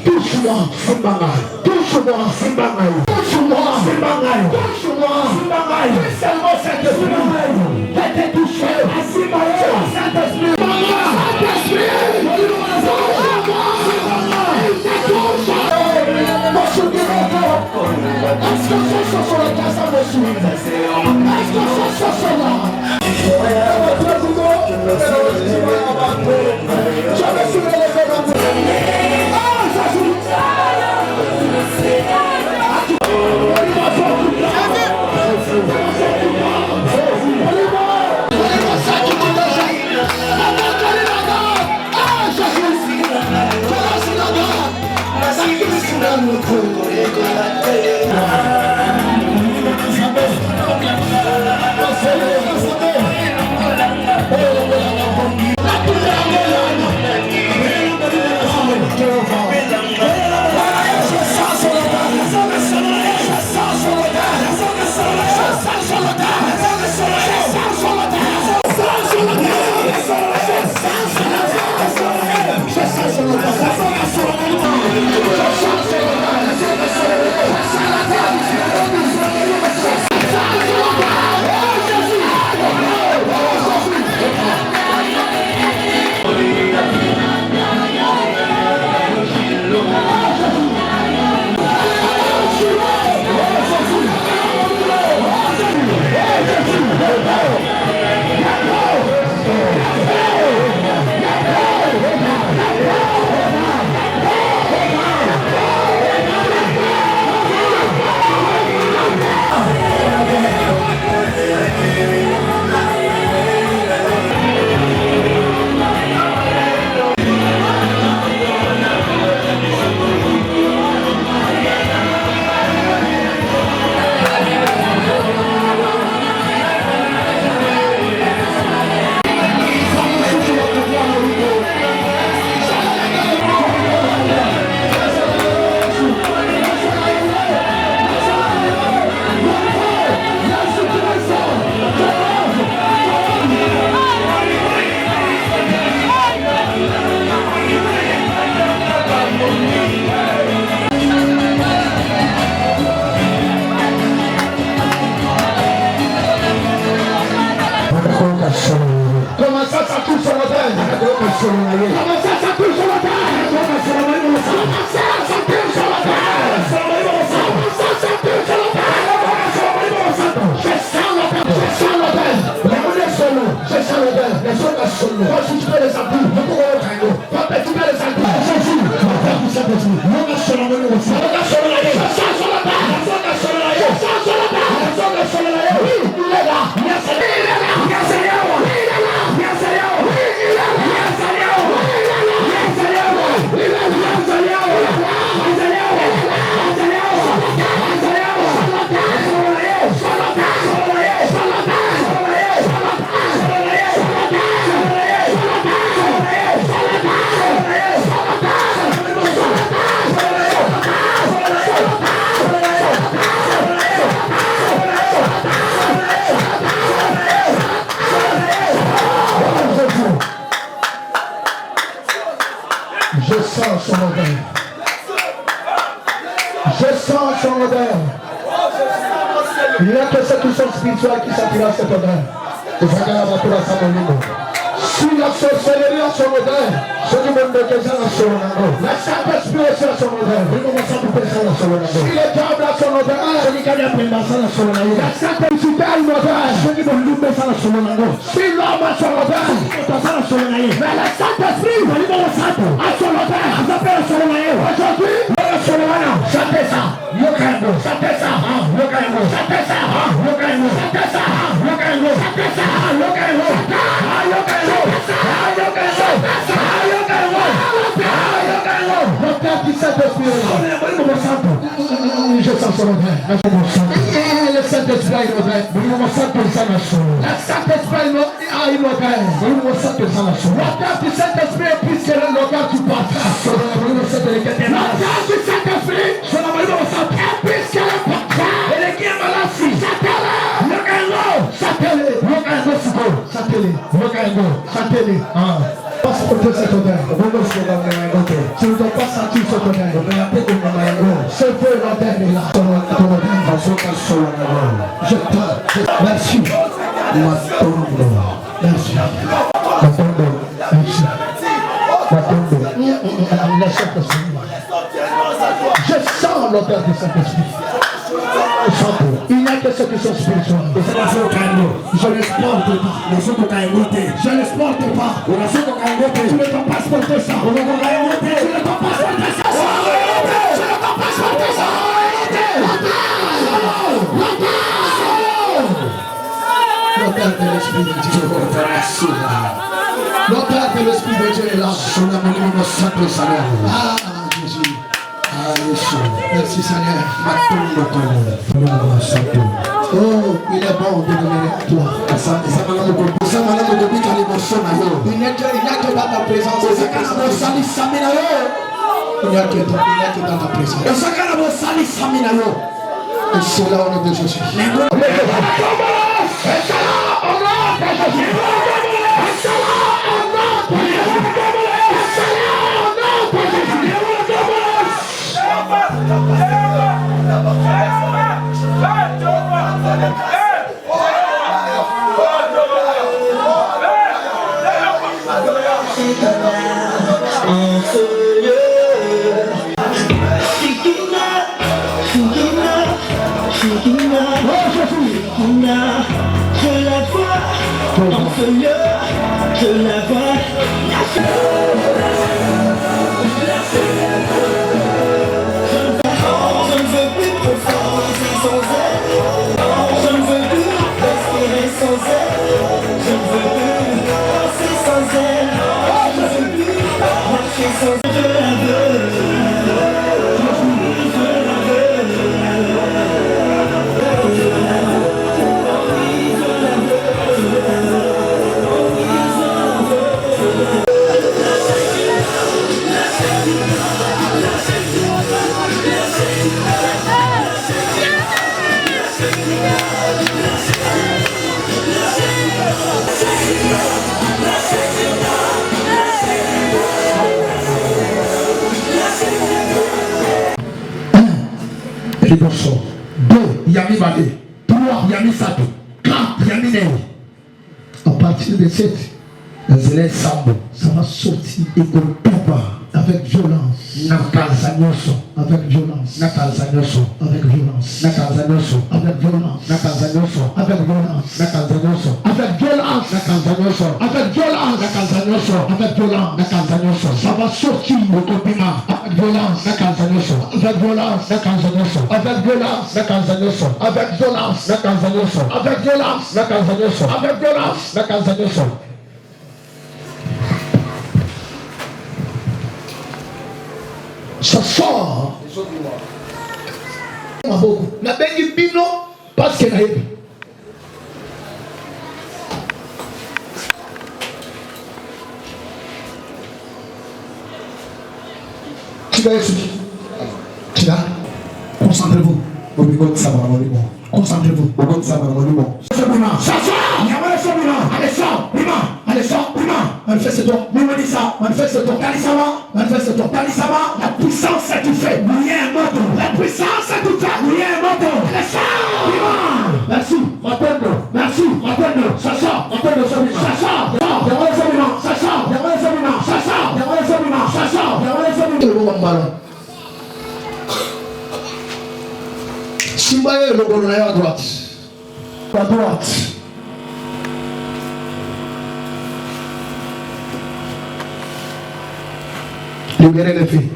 Touche-moi. Touche-moi. Seulement Saint-Esprit. T'es touché. Saint-Esprit. Comment ça touche sur la terre? Comment ça touche sur la terre? Je sens son odeur. Je sens son odeur. Il n'y a que ceux qui sont spirituels qui s'attirent à cette odeur. Si la sorcellerie a son odeur, ce qui me met déjà dans son odeur. La Saint-Esprit aussi a son odeur. Si le diable a son odeur, celui qui a pris dans son odeur. La Saint-Esprit a une odeur. Celui qui a loué dans son odeur. Si l'homme a son odeur, mais le Saint-Esprit a son odeur. Aujourd'hui, chantez ça. Chantez ça. Je sens son odeur. Le Saint-Esprit a une odeur. La Saint-Esprit a une l'auteur du Saint-Esprit est plus que l'auteur du portrait. L'auteur du Saint-Esprit est plus que le portrait. Et les qui est malade, pas porter cette odeur. Tu ne dois pas sentir cette odeur. Ce feu l'odeur est là. Je t'aime. Merci. Merci. Je sens l'odeur du Saint-Esprit. Il n'y a que ceux qui sont spirituels. Je ne l'exporte pas. Je ne l'exporte pas. Tu ne dois pas exporter ça. Tu ne dois pas exporter ça. Tu ne dois pas exporter ça. L'auteur de l'Esprit de Dieu. L'auteur de l'Esprit de Dieu est là. Ah, Jésus. Merci Seigneur. Oh, il est bon de demeurer à toi. Il n'y a que dans ta présence. Il n'y a que dans ta présence. Et c'est là au nom de Jésus. Yami Bade, 3, Yami Sato, 4, Yami Ney. À partir de 7, les Sambo, ça va sortir et qu'on papa avec violence. Nakazanyoso, avec violence. Nakazanyoso, avec violence. Nakazanyoso, avec violence. Nakazanyoso, avec violence. Nakazanyoso, avec violence. Nakazanyoso, avec violence. Nakazanyoso, avec violence. Nakazanyoso, ça va sortir au copiment avec violence. Nakazanyoso, avec violence. Nakazanyoso, avec violence. Nakazanyoso, avec violence. Nakazanyoso, avec violence. Nakazanyoso, avec violence. Nakazanyoso. Ça sort. Na bengi bino parce que naïe. Tu vas concentrez-vous. Concentrez-vous. Manifeste-toi, manifeste-toi, manifeste-toi, la puissance est tout fait. La puissance est tout fait. Merci, merci, ça sort, Simbaye le colonel à droite. Libérez les filles.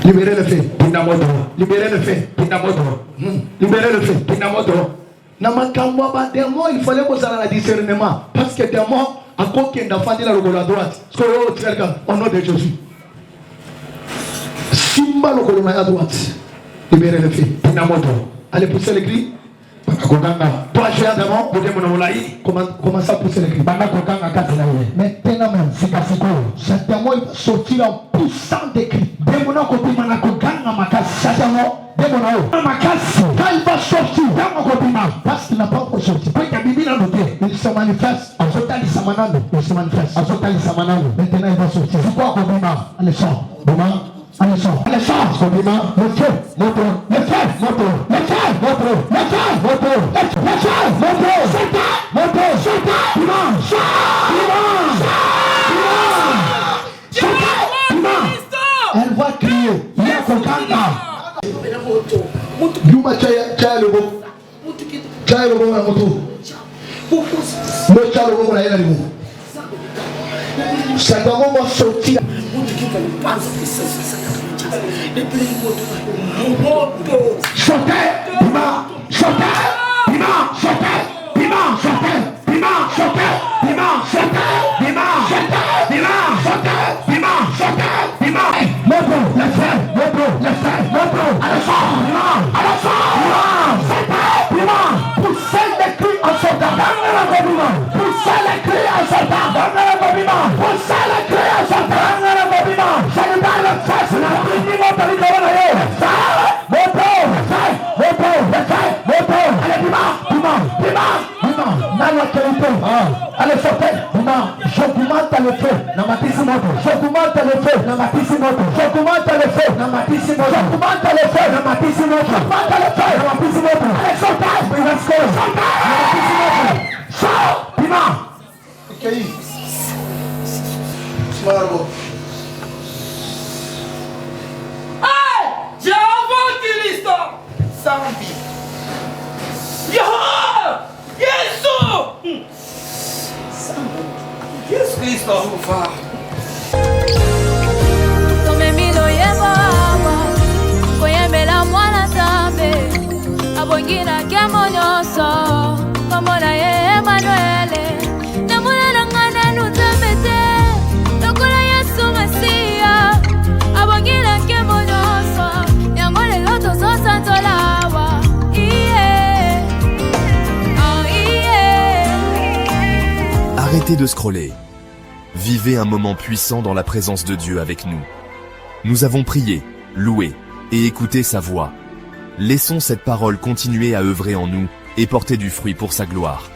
Libérez le feu. Libérez le feu. Libérez le feu. Namakamwa ba démon, il fallait que ça ait discernement. Parce que démon, à quoi qu'il y a la à droite. Au nom de Jésus. Simba le colonel à droite. Libérez le feu. Allez pousser les cris. Toi, tu es Adamant. Comment ça pousser les cris? Maintenant même, certainement il va sortir en poussant des cris. Certainement, quand il va sortir, parce qu'il n'a pas encore sorti, il se manifeste. Il se manifeste. Maintenant il va sortir. C'est quoi Kobima? Allez, sort. Allez, sort. Allez, sort. Kobima. Le feu. Le feu. Le feu. Le feu. Le feu. Le feu. Le feu. Le feu. Le feu. Elle va crier. Il y a Kokanga. Yuma chaya le beau. Chaya le beau à moto. Le chaya le beau à la limo. Ça doit vraiment sortir. Allez, sortez. J'augmente le feu. J'augmente le feu. J'augmente le feu. J'augmente le feu. Allez, sortez. Let's go. Sors. Piment. Ok. Smart. Yesu Kristo ufa. Tomemilo yemama, koyembela mwana tambe, abongina kemonyoso, komona ye Emmanuele, namuna nangana nutambete, lokola Yesu Masia, abongina kemonyoso, yangole loto zosantolawa, Arrêtez de scroller. Vivez un moment puissant dans la présence de Dieu avec nous. Nous avons prié, loué et écouté sa voix. Laissons cette parole continuer à œuvrer en nous et porter du fruit pour sa gloire.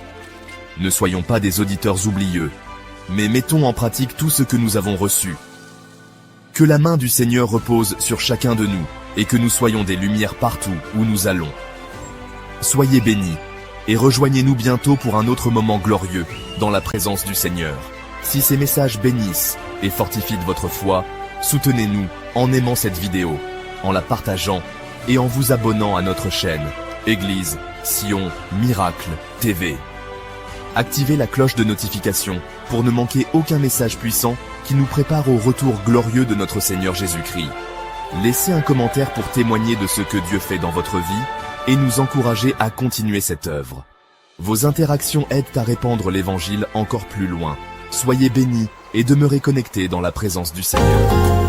Ne soyons pas des auditeurs oublieux, mais mettons en pratique tout ce que nous avons reçu. Que la main du Seigneur repose sur chacun de nous et que nous soyons des lumières partout où nous allons. Soyez bénis et rejoignez-nous bientôt pour un autre moment glorieux dans la présence du Seigneur. Si ces messages bénissent et fortifient votre foi, soutenez-nous en aimant cette vidéo, en la partageant et en vous abonnant à notre chaîne Église Sion Miracle TV. Activez la cloche de notification pour ne manquer aucun message puissant qui nous prépare au retour glorieux de notre Seigneur Jésus-Christ. Laissez un commentaire pour témoigner de ce que Dieu fait dans votre vie et nous encourager à continuer cette œuvre. Vos interactions aident à répandre l'Évangile encore plus loin. Soyez bénis et demeurez connectés dans la présence du Seigneur.